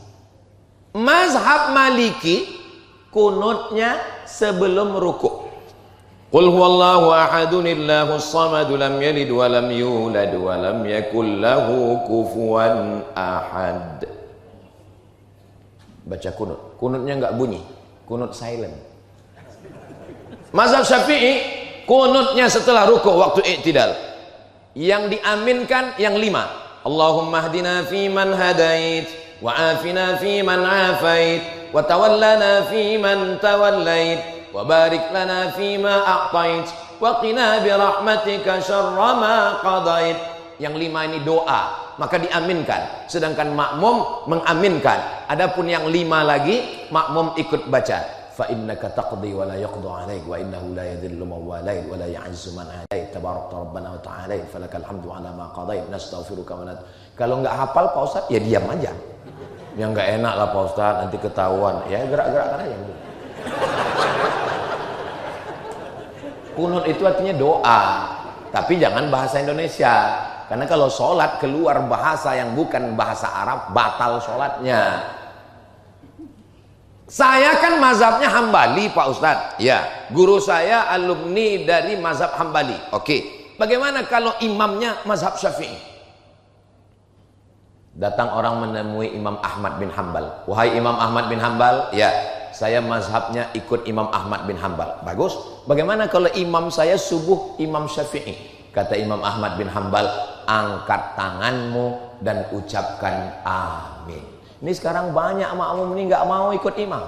Speaker 1: Mazhab Maliki kunutnya sebelum rukuk. Qul huwallahu ahadun illahus samad lam yalid wa lam yulad wa lam yakul lahu kufuwan ahad. Baca kunut. Kunutnya enggak bunyi. Kunut silent. Mazhab Syafi'i kunutnya setelah rukuk waktu i'tidal. Yang diaminkan yang 5. Allahumma hdina fiman hadait wa afina fiman afait wa tawallana fiman tawallait wa barik lana fima a'tait wa qina bi rahmatika syarra ma qadait. Yang 5 ini doa, maka diaminkan. Sedangkan makmum mengaminkan. Adapun yang 5 lagi makmum ikut baca. Fa innaka taqdi wa la yaqdu 'alaik wa innahu la yadhillu man walait wa la ya'izzu man adait tabarakta rabbana wa ta'ala falakal hamdu 'ala ma qadait nastaghfiruka wa Kalau enggak hafal Pak Ustaz ya diam aja. Yang enggak enak lah Pak Ustaz, nanti ketahuan. Ya gerak-gerakkan aja. Kunut itu artinya doa, tapi jangan bahasa Indonesia. Karena kalau sholat keluar bahasa yang bukan bahasa Arab, batal sholatnya. Saya kan mazhabnya Hambali Pak Ustadz. Ya, guru saya alumni dari mazhab Hambali. Oke, bagaimana kalau imamnya mazhab Syafi'i? Datang orang menemui Imam Ahmad bin Hambal. Wahai Imam Ahmad bin Hambal, ya, saya mazhabnya ikut Imam Ahmad bin Hambal. Bagus. Bagaimana kalau imam saya subuh Imam Syafi'i? Kata Imam Ahmad bin Hambal, angkat tanganmu dan ucapkan amin. Ini sekarang banyak makmum ini nggak mau ikut imam.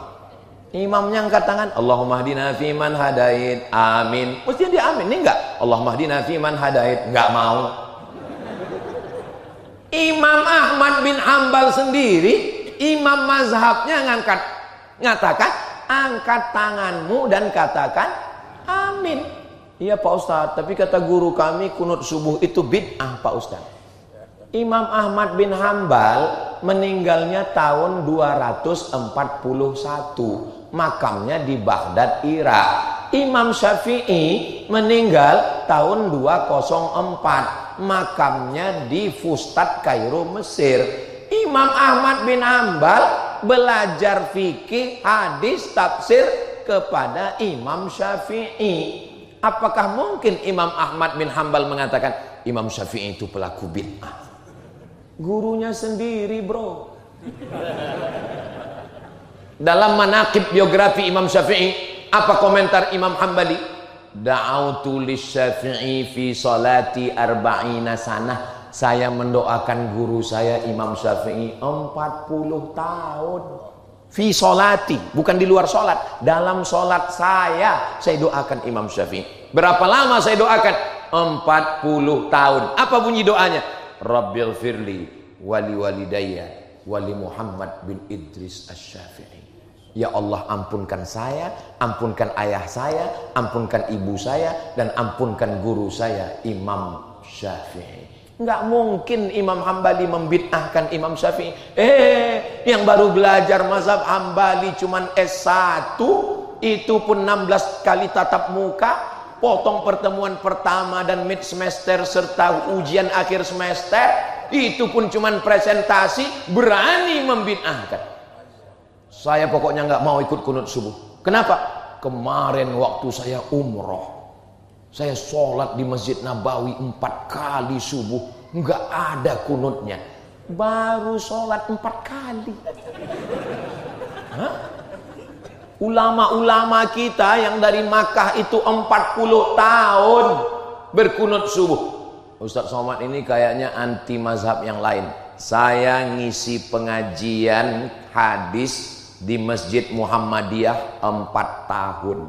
Speaker 1: Imamnya angkat tangan, Allahumma hdina fiman hadait, amin. Mestinya dia amin, ini enggak. Allahumma hdina fiman hadait, enggak mau. Imam Ahmad bin Hambal sendiri, imam mazhabnya ngatakan, angkat tanganmu dan katakan amin. Iya Pak Ustadz, tapi kata guru kami kunut subuh itu bid'ah Pak Ustadz. Imam Ahmad bin Hambal meninggalnya tahun 241, makamnya di Baghdad, Irak. Imam Syafi'i meninggal tahun 204, makamnya di Fustat, Kairo, Mesir. Imam Ahmad bin Hambal belajar fikih, hadis, tafsir kepada Imam Syafi'i. Apakah mungkin Imam Ahmad bin Hambal mengatakan Imam Syafi'i itu pelaku bid'ah? Gurunya sendiri bro. Dalam manaqib biografi Imam Syafi'i, apa komentar Imam Hambali? Da'autu lisyafi'i fi salati arba'ina sanah. Saya mendoakan guru saya Imam Syafi'i 40 tahun. Fi salati, bukan di luar salat. Dalam salat saya doakan Imam Syafi'i. Berapa lama saya doakan? 40 tahun. Apa bunyi doanya? Rabbil firli wali walidayya wali Muhammad bin Idris Asy-Syafi'i. Ya Allah, ampunkan saya, ampunkan ayah saya, ampunkan ibu saya, dan ampunkan guru saya Imam Syafi'i. Enggak mungkin Imam Hambali membid'ahkan Imam Syafi'i. Yang baru belajar mazhab Hambali cuman S1, itu pun 16 kali tatap muka. potong pertemuan pertama dan mid semester serta ujian akhir semester, itu pun cuman presentasi, berani membid'ahkan. Saya pokoknya nggak mau ikut kunut subuh. Kenapa? Kemarin waktu saya umroh, saya sholat di Masjid Nabawi 4 kali subuh, nggak ada kunutnya. Baru sholat 4 kali. Hah? Ulama-ulama kita yang dari Makkah itu 40 tahun berkunut subuh. Ustaz Somad ini kayaknya anti mazhab yang lain. Saya ngisi pengajian hadis di Masjid Muhammadiyah 4 tahun.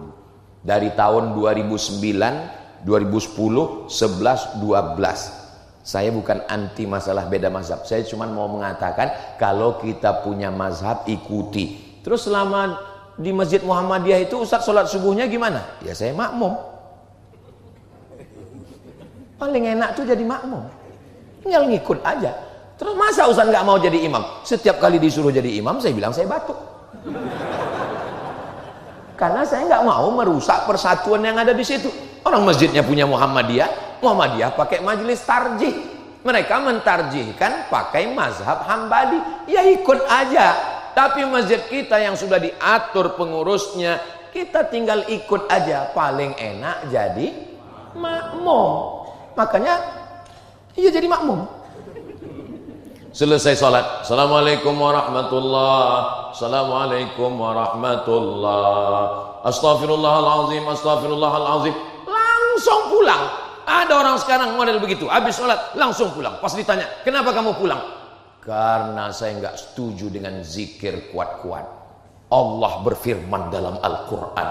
Speaker 1: Dari tahun 2009, 2010, 11, 12. Saya bukan anti masalah beda mazhab. Saya cuma mau mengatakan kalau kita punya mazhab ikuti. Terus selama di Masjid Muhammadiyah itu Ustaz sholat subuhnya gimana? Ya saya makmum. Paling enak tuh jadi makmum, tinggal ngikut aja. Terus masa Ustaz nggak mau jadi imam? Setiap kali disuruh jadi imam saya bilang saya batuk. Karena saya nggak mau merusak persatuan yang ada di situ. Orang masjidnya punya Muhammadiyah, Muhammadiyah pakai majelis tarjih. Mereka mentarjihkan pakai mazhab Hambali. Ya ikut aja. Tapi masjid kita yang sudah diatur pengurusnya, kita tinggal ikut aja. Paling enak jadi makmum. Makanya iya jadi makmum. Selesai sholat, assalamualaikum warahmatullah, assalamualaikum warahmatullah, astaghfirullahaladzim, astaghfirullahaladzim, langsung pulang. Ada orang sekarang model begitu, habis sholat langsung pulang. Pas ditanya, kenapa kamu pulang? Karena saya nggak setuju dengan zikir kuat-kuat. Allah berfirman dalam Al-Quran,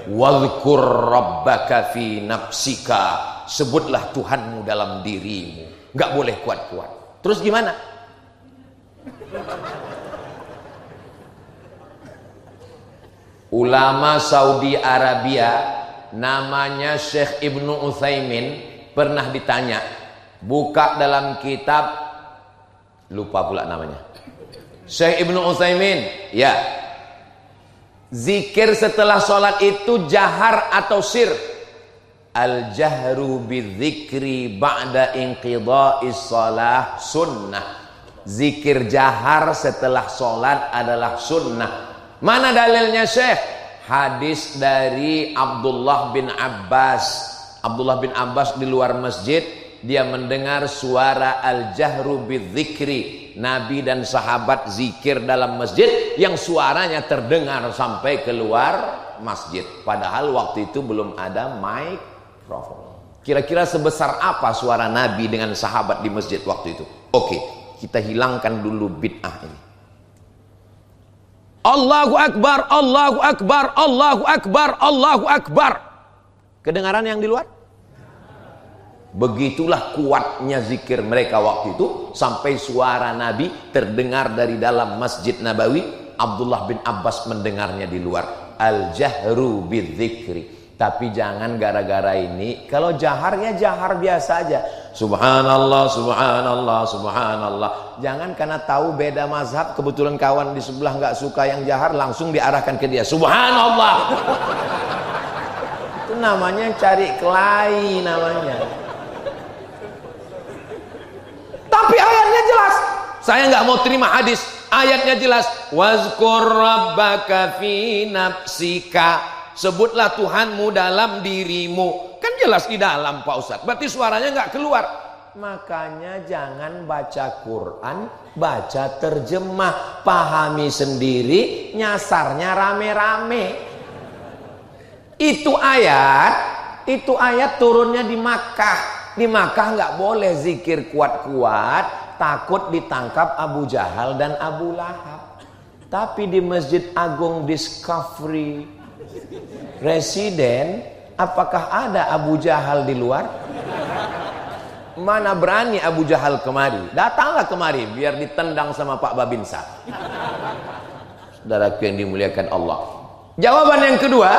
Speaker 1: wadhkur rabbaka fi nafsika, sebutlah Tuhanmu dalam dirimu, nggak boleh kuat-kuat. Terus gimana? Ulama Saudi Arabia namanya Syekh Ibnu Utsaimin pernah ditanya, buka dalam kitab, lupa pula namanya, Syekh Ibnu Utsaimin, ya, zikir setelah sholat itu jahar atau sir? Al-jahru bidzikri ba'da inqidha'is shalah sunnah. Zikir jahar setelah sholat adalah sunnah. Mana dalilnya Syekh? Hadis dari Abdullah bin Abbas. Abdullah bin Abbas di luar masjid, dia mendengar suara al-jahru bidzikri. Nabi dan sahabat zikir dalam masjid yang suaranya terdengar sampai keluar masjid. Padahal waktu itu belum ada mikrofon. Kira-kira sebesar apa suara Nabi dengan sahabat di masjid waktu itu? Oke, kita hilangkan dulu bid'ah ini. Allahu Akbar, Allahu Akbar, Allahu Akbar, Allahu Akbar. Kedengaran yang di luar? Begitulah kuatnya zikir mereka waktu itu, sampai suara Nabi terdengar dari dalam Masjid Nabawi. Abdullah bin Abbas mendengarnya di luar. Al-jahru bidzikri. Tapi jangan gara-gara ini, kalau jahar ya jahar biasa aja. Subhanallah, subhanallah, subhanallah. Jangan karena tahu beda mazhab, kebetulan kawan di sebelah nggak suka yang jahar, langsung diarahkan ke dia. Subhanallah. Itu namanya cari kelahi namanya. Tapi ayatnya jelas. Saya nggak mau terima hadis. Ayatnya jelas. Wazkur rabbaka fi nafsika. Sebutlah Tuhanmu dalam dirimu. Kan jelas di dalam Pak Ustadz. Berarti suaranya nggak keluar. Makanya jangan baca Quran, baca terjemah. Pahami sendiri, nyasarnya rame-rame. Itu ayat turunnya di Makkah. Di Makkah nggak boleh zikir kuat-kuat, takut ditangkap Abu Jahal dan Abu Lahab. Tapi di Masjid Agung Discovery Residen, apakah ada Abu Jahal di luar? Mana berani Abu Jahal kemari? Datanglah kemari biar ditendang sama Pak Babinsa. Saudaraku yang dimuliakan Allah. Jawaban yang kedua,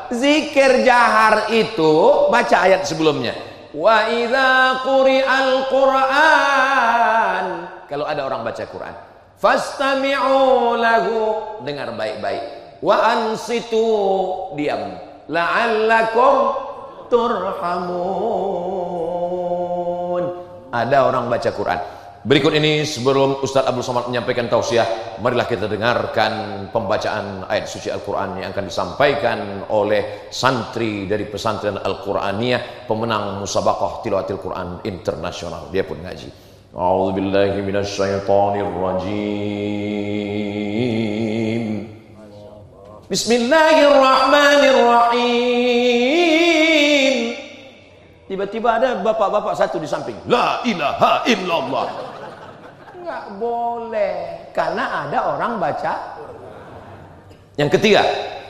Speaker 1: zikir jahar itu baca ayat sebelumnya. Wa idza quri'al Qur'an. Kalau ada orang baca Quran, fastami'u lahu, dengar baik-baik. Wa ansitu, diam. La'allakum turhamun. Ada orang baca Quran. Berikut ini sebelum Ustaz Abdul Somad menyampaikan tausiah, marilah kita dengarkan pembacaan ayat suci Al-Quran yang akan disampaikan oleh santri dari pesantren Al-Quraniyah, pemenang musabaqah tilawatil Quran internasional. Dia pun ngaji. A'udzubillahi minasyaitonirrajim. Bismillahirrahmanirrahim. Tiba-tiba ada bapak-bapak satu di samping. La ilaha illallah. Enggak boleh, karena ada orang baca. Yang ketiga,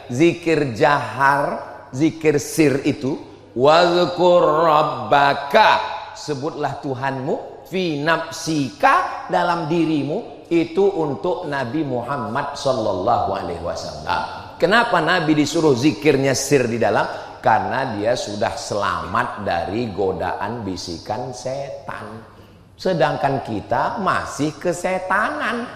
Speaker 1: zikir jahar, zikir sir itu, wazkur rabbaka, sebutlah Tuhanmu, fi nafsika, dalam dirimu, itu untuk Nabi Muhammad sallallahu alaihi wasallam. Kenapa Nabi disuruh zikirnya sir di dalam? Karena dia sudah selamat dari godaan bisikan setan. Sedangkan kita masih kesetanan.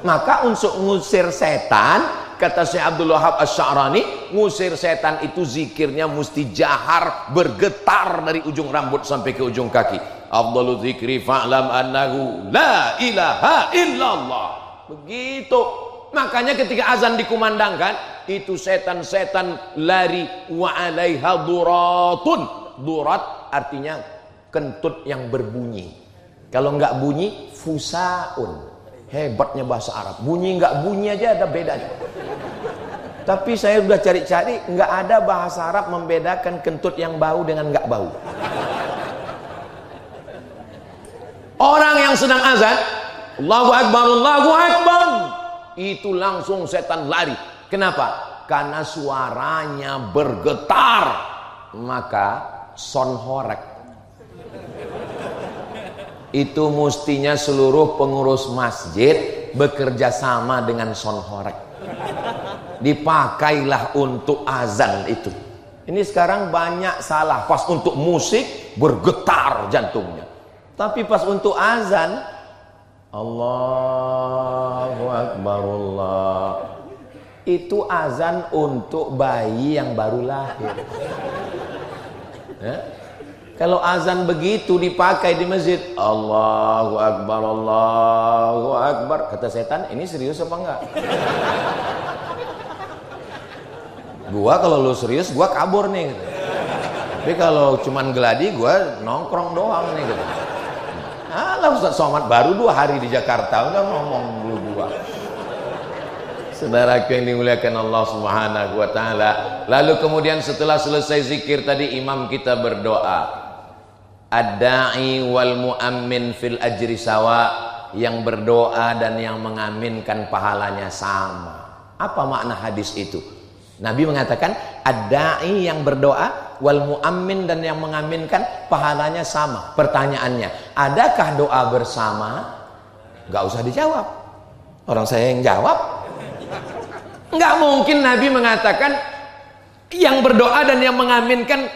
Speaker 1: Maka untuk ngusir setan, kata Syekh Abdul Wahab Asy-Sya'rani, ngusir setan itu zikirnya mesti jahar, bergetar dari ujung rambut sampai ke ujung kaki. Afdhalu dzikri fa'lam annahu la ilaha illallah. Begitu. Makanya ketika azan dikumandangkan, itu setan-setan lari. Wa 'alaiha duratun. Durat artinya kentut yang berbunyi. Kalau enggak bunyi, fusaun. Hebatnya bahasa Arab. Bunyi enggak bunyi aja ada bedanya. Tapi saya sudah cari-cari, enggak ada bahasa Arab membedakan kentut yang bau dengan enggak bau. Orang yang sedang azan, Allahu Akbar, Allahu Akbar, itu langsung setan lari. Kenapa? Karena suaranya bergetar. Maka sonhorek itu mestinya seluruh pengurus masjid bekerja sama dengan sonhorek. Dipakailah untuk azan itu. Ini sekarang banyak salah. Pas untuk musik bergetar jantungnya, tapi pas untuk azan, Allahu Akbar, Allah, itu azan untuk bayi yang baru lahir. Ya? Kalau azan begitu dipakai di masjid, Allahu Akbar, Allahu Akbar, kata setan, ini serius apa enggak? Gua kalau lu serius, gua kabur nih gitu. Tapi kalau cuman geladi, gua nongkrong doang nih gitu. Alah, Ustaz Somad baru 2 hari di Jakarta udah ngomong dulu gua. Saudaraku yang dimuliakan Allah Subhanahu wa taala. Lalu kemudian setelah selesai zikir tadi, imam kita berdoa. Ad-da'i wal mu'ammin fil ajri sawa, yang berdoa dan yang mengaminkan pahalanya sama. Apa makna hadis itu? Nabi mengatakan ad-da'i yang berdoa, wal mu'ammin dan yang mengaminkan pahalanya sama. Pertanyaannya, adakah doa bersama? Gak usah dijawab. Orang saya yang jawab. Nggak mungkin Nabi mengatakan yang berdoa dan yang mengaminkan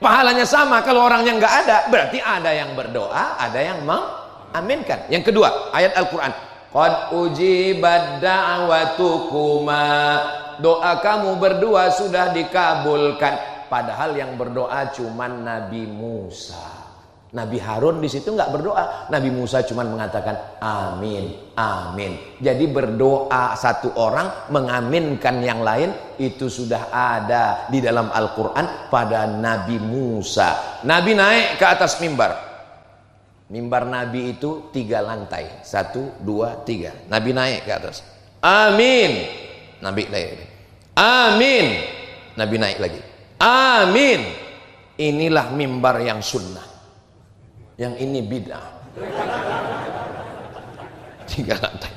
Speaker 1: pahalanya sama. Kalau orangnya nggak ada, berarti ada yang berdoa, ada yang mengaminkan. Yang kedua, ayat Al-Quran, qad ujibat da'watukuma, doa kamu berdua sudah dikabulkan. Padahal yang berdoa cuman Nabi Musa. Nabi Harun di situ nggak berdoa. Nabi Musa cuma mengatakan amin, amin. Jadi berdoa satu orang mengaminkan yang lain itu sudah ada di dalam Al-Quran pada Nabi Musa. Nabi naik ke atas mimbar. Mimbar Nabi itu 3 lantai. 1, 2, 3. Nabi naik ke atas. Amin. Nabi naik. Amin. Nabi naik lagi. Amin. Inilah mimbar yang sunnah. Yang ini bid'ah. 3 lantai.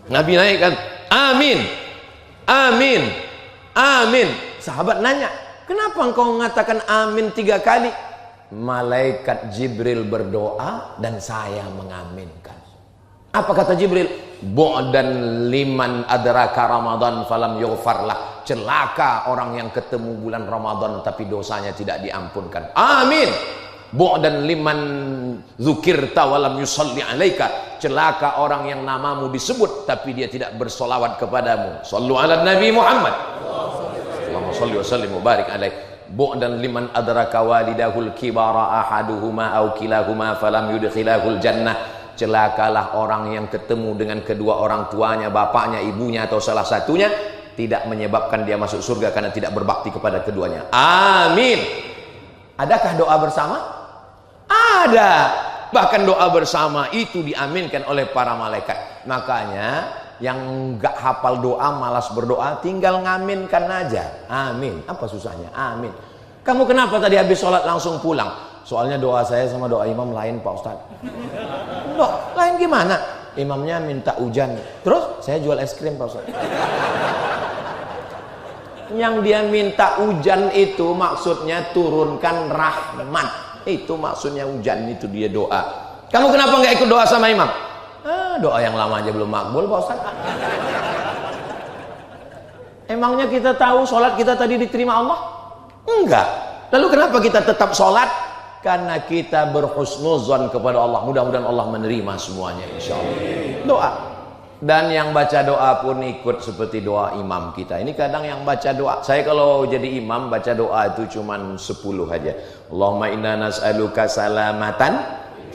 Speaker 1: Nabi naik kan, amin, amin, amin. Sahabat nanya, kenapa engkau mengatakan amin 3 kali? Malaikat Jibril berdoa dan saya mengaminkan. Apa kata Jibril? Bu'dan liman adraka Ramadan falam yughfarlah. Celaka orang yang ketemu bulan Ramadan tapi dosanya tidak diampunkan. Amin. Bu'dan liman dzukirta walam yusalli alaika. Celaka orang yang namamu disebut tapi dia tidak bersolawat kepadamu. Sallu ala Nabi Muhammad. Allahumma shalli wa sallim wa barik alaih. bu'dan liman adraka walidahul kibara ahaduhuma aw kilahuma falam yudkhilahul jannah. Celakalah orang yang ketemu dengan kedua orang tuanya, bapaknya, ibunya atau salah satunya, tidak menyebabkan dia masuk surga karena tidak berbakti kepada keduanya. Amin. Adakah doa bersama? Ada. Bahkan doa bersama itu diaminkan oleh para malaikat. Makanya yang nggak hafal doa, malas berdoa, tinggal ngaminkan aja. Amin. Apa susahnya? Amin. Kamu kenapa tadi habis sholat langsung pulang? Soalnya doa saya sama doa imam lain, Pak Ustadz. Loh, lain gimana? Imamnya minta hujan, terus saya jual es krim, Pak Ustadz. Yang dia minta hujan itu maksudnya turunkan rahmat. Itu maksudnya hujan, itu dia doa. Kamu kenapa nggak ikut doa sama imam? Doa yang lama aja belum makbul, Pak Ustaz. Emangnya kita tahu sholat kita tadi diterima Allah? Enggak. Lalu kenapa kita tetap sholat? Karena kita berhusnuzon kepada Allah. Mudah-mudahan Allah menerima semuanya, insya Allah. Doa. Dan yang baca doa pun ikut seperti doa imam kita. Ini kadang yang baca doa, saya kalau jadi imam baca doa itu cuman 10 aja. Allahumma inna nas'aluka salamatan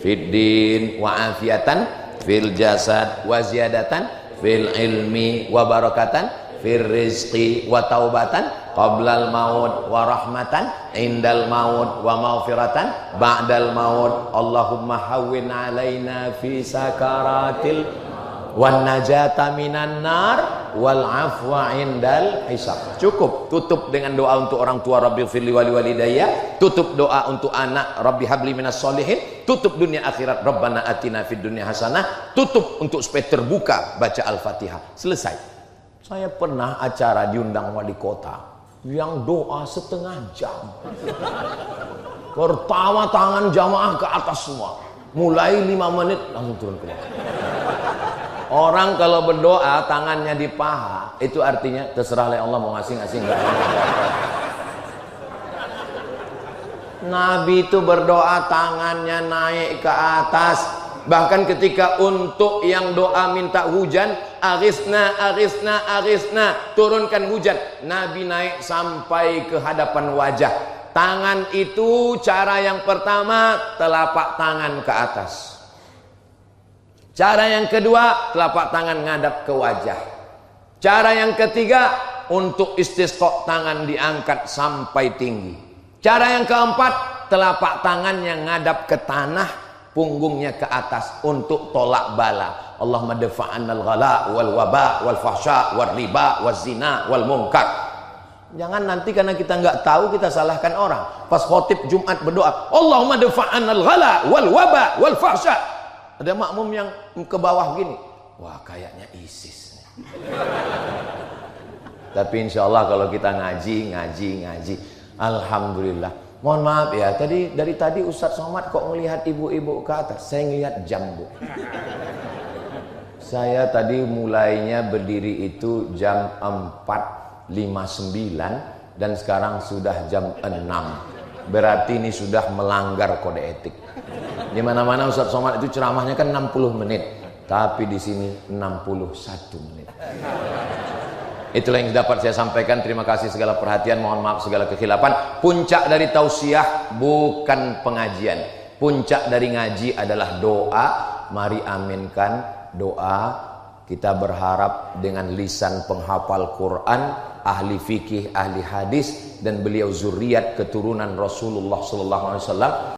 Speaker 1: fid din wa afiatan fil jasad wa ziyadatan fil ilmi wa barakatan fil rizqi wa taubatan qablal maut wa rahmatan indal maut wa maghfiratan ba'dal maut. Allahumma hawwin alaina fi sakaratil wan najata minan nar wal afwa indal hisab. Cukup. Tutup dengan doa untuk orang tua, Rabbighfirli wali walidayya. Tutup doa untuk anak, Rabbi habli minas solihin. Tutup dunia akhirat, Rabbana atina fid dunya hasanah. Tutup untuk supaya terbuka baca Al-Fatihah. Selesai. Saya pernah acara diundang wali kota yang doa setengah jam. Pertama tangan jamaah ke atas semua, mulai 5 menit langsung turun ke bawah. Orang kalau berdoa tangannya di paha, itu artinya terserah oleh Allah mau ngasih enggak. Nabi itu berdoa tangannya naik ke atas. Bahkan ketika untuk yang doa minta hujan, aghithna aghithna aghithna, turunkan hujan, Nabi naik sampai ke hadapan wajah. Tangan itu cara yang pertama, telapak tangan ke atas. Cara yang kedua, telapak tangan ngadap ke wajah. Cara yang ketiga, untuk istisqa tangan diangkat sampai tinggi. Cara yang keempat, telapak tangan yang ngadap ke tanah, punggungnya ke atas untuk tolak bala. Allahumma dafa'annal ghala wal waba wal fahsya wal riba wal zina wal munkar. Jangan nanti karena kita nggak tahu kita salahkan orang. Pas khotib Jumat berdoa, Allahumma dafa'annal ghala wal waba wal fahsya. Ada makmum yang ke bawah gini, wah kayaknya ISIS. Tapi insya Allah kalau kita ngaji, alhamdulillah. Mohon maaf ya, dari tadi Ustadz Somad kok ngelihat ibu-ibu ke atas. Saya ngelihat jam, Bu. Saya tadi mulainya berdiri itu jam 4.59 dan sekarang sudah jam 6. Berarti ini sudah melanggar kode etik. Di mana-mana Ustadz Somad itu ceramahnya kan 60 menit, tapi di sini 61 menit. Itulah yang dapat saya sampaikan. Terima kasih segala perhatian, mohon maaf segala kekhilafan. Puncak dari tausiah bukan pengajian. Puncak dari ngaji adalah doa. Mari aminkan doa. Kita berharap dengan lisan penghafal Quran, ahli fikih, ahli hadis, dan beliau zuriat keturunan Rasulullah sallallahu alaihi wasallam.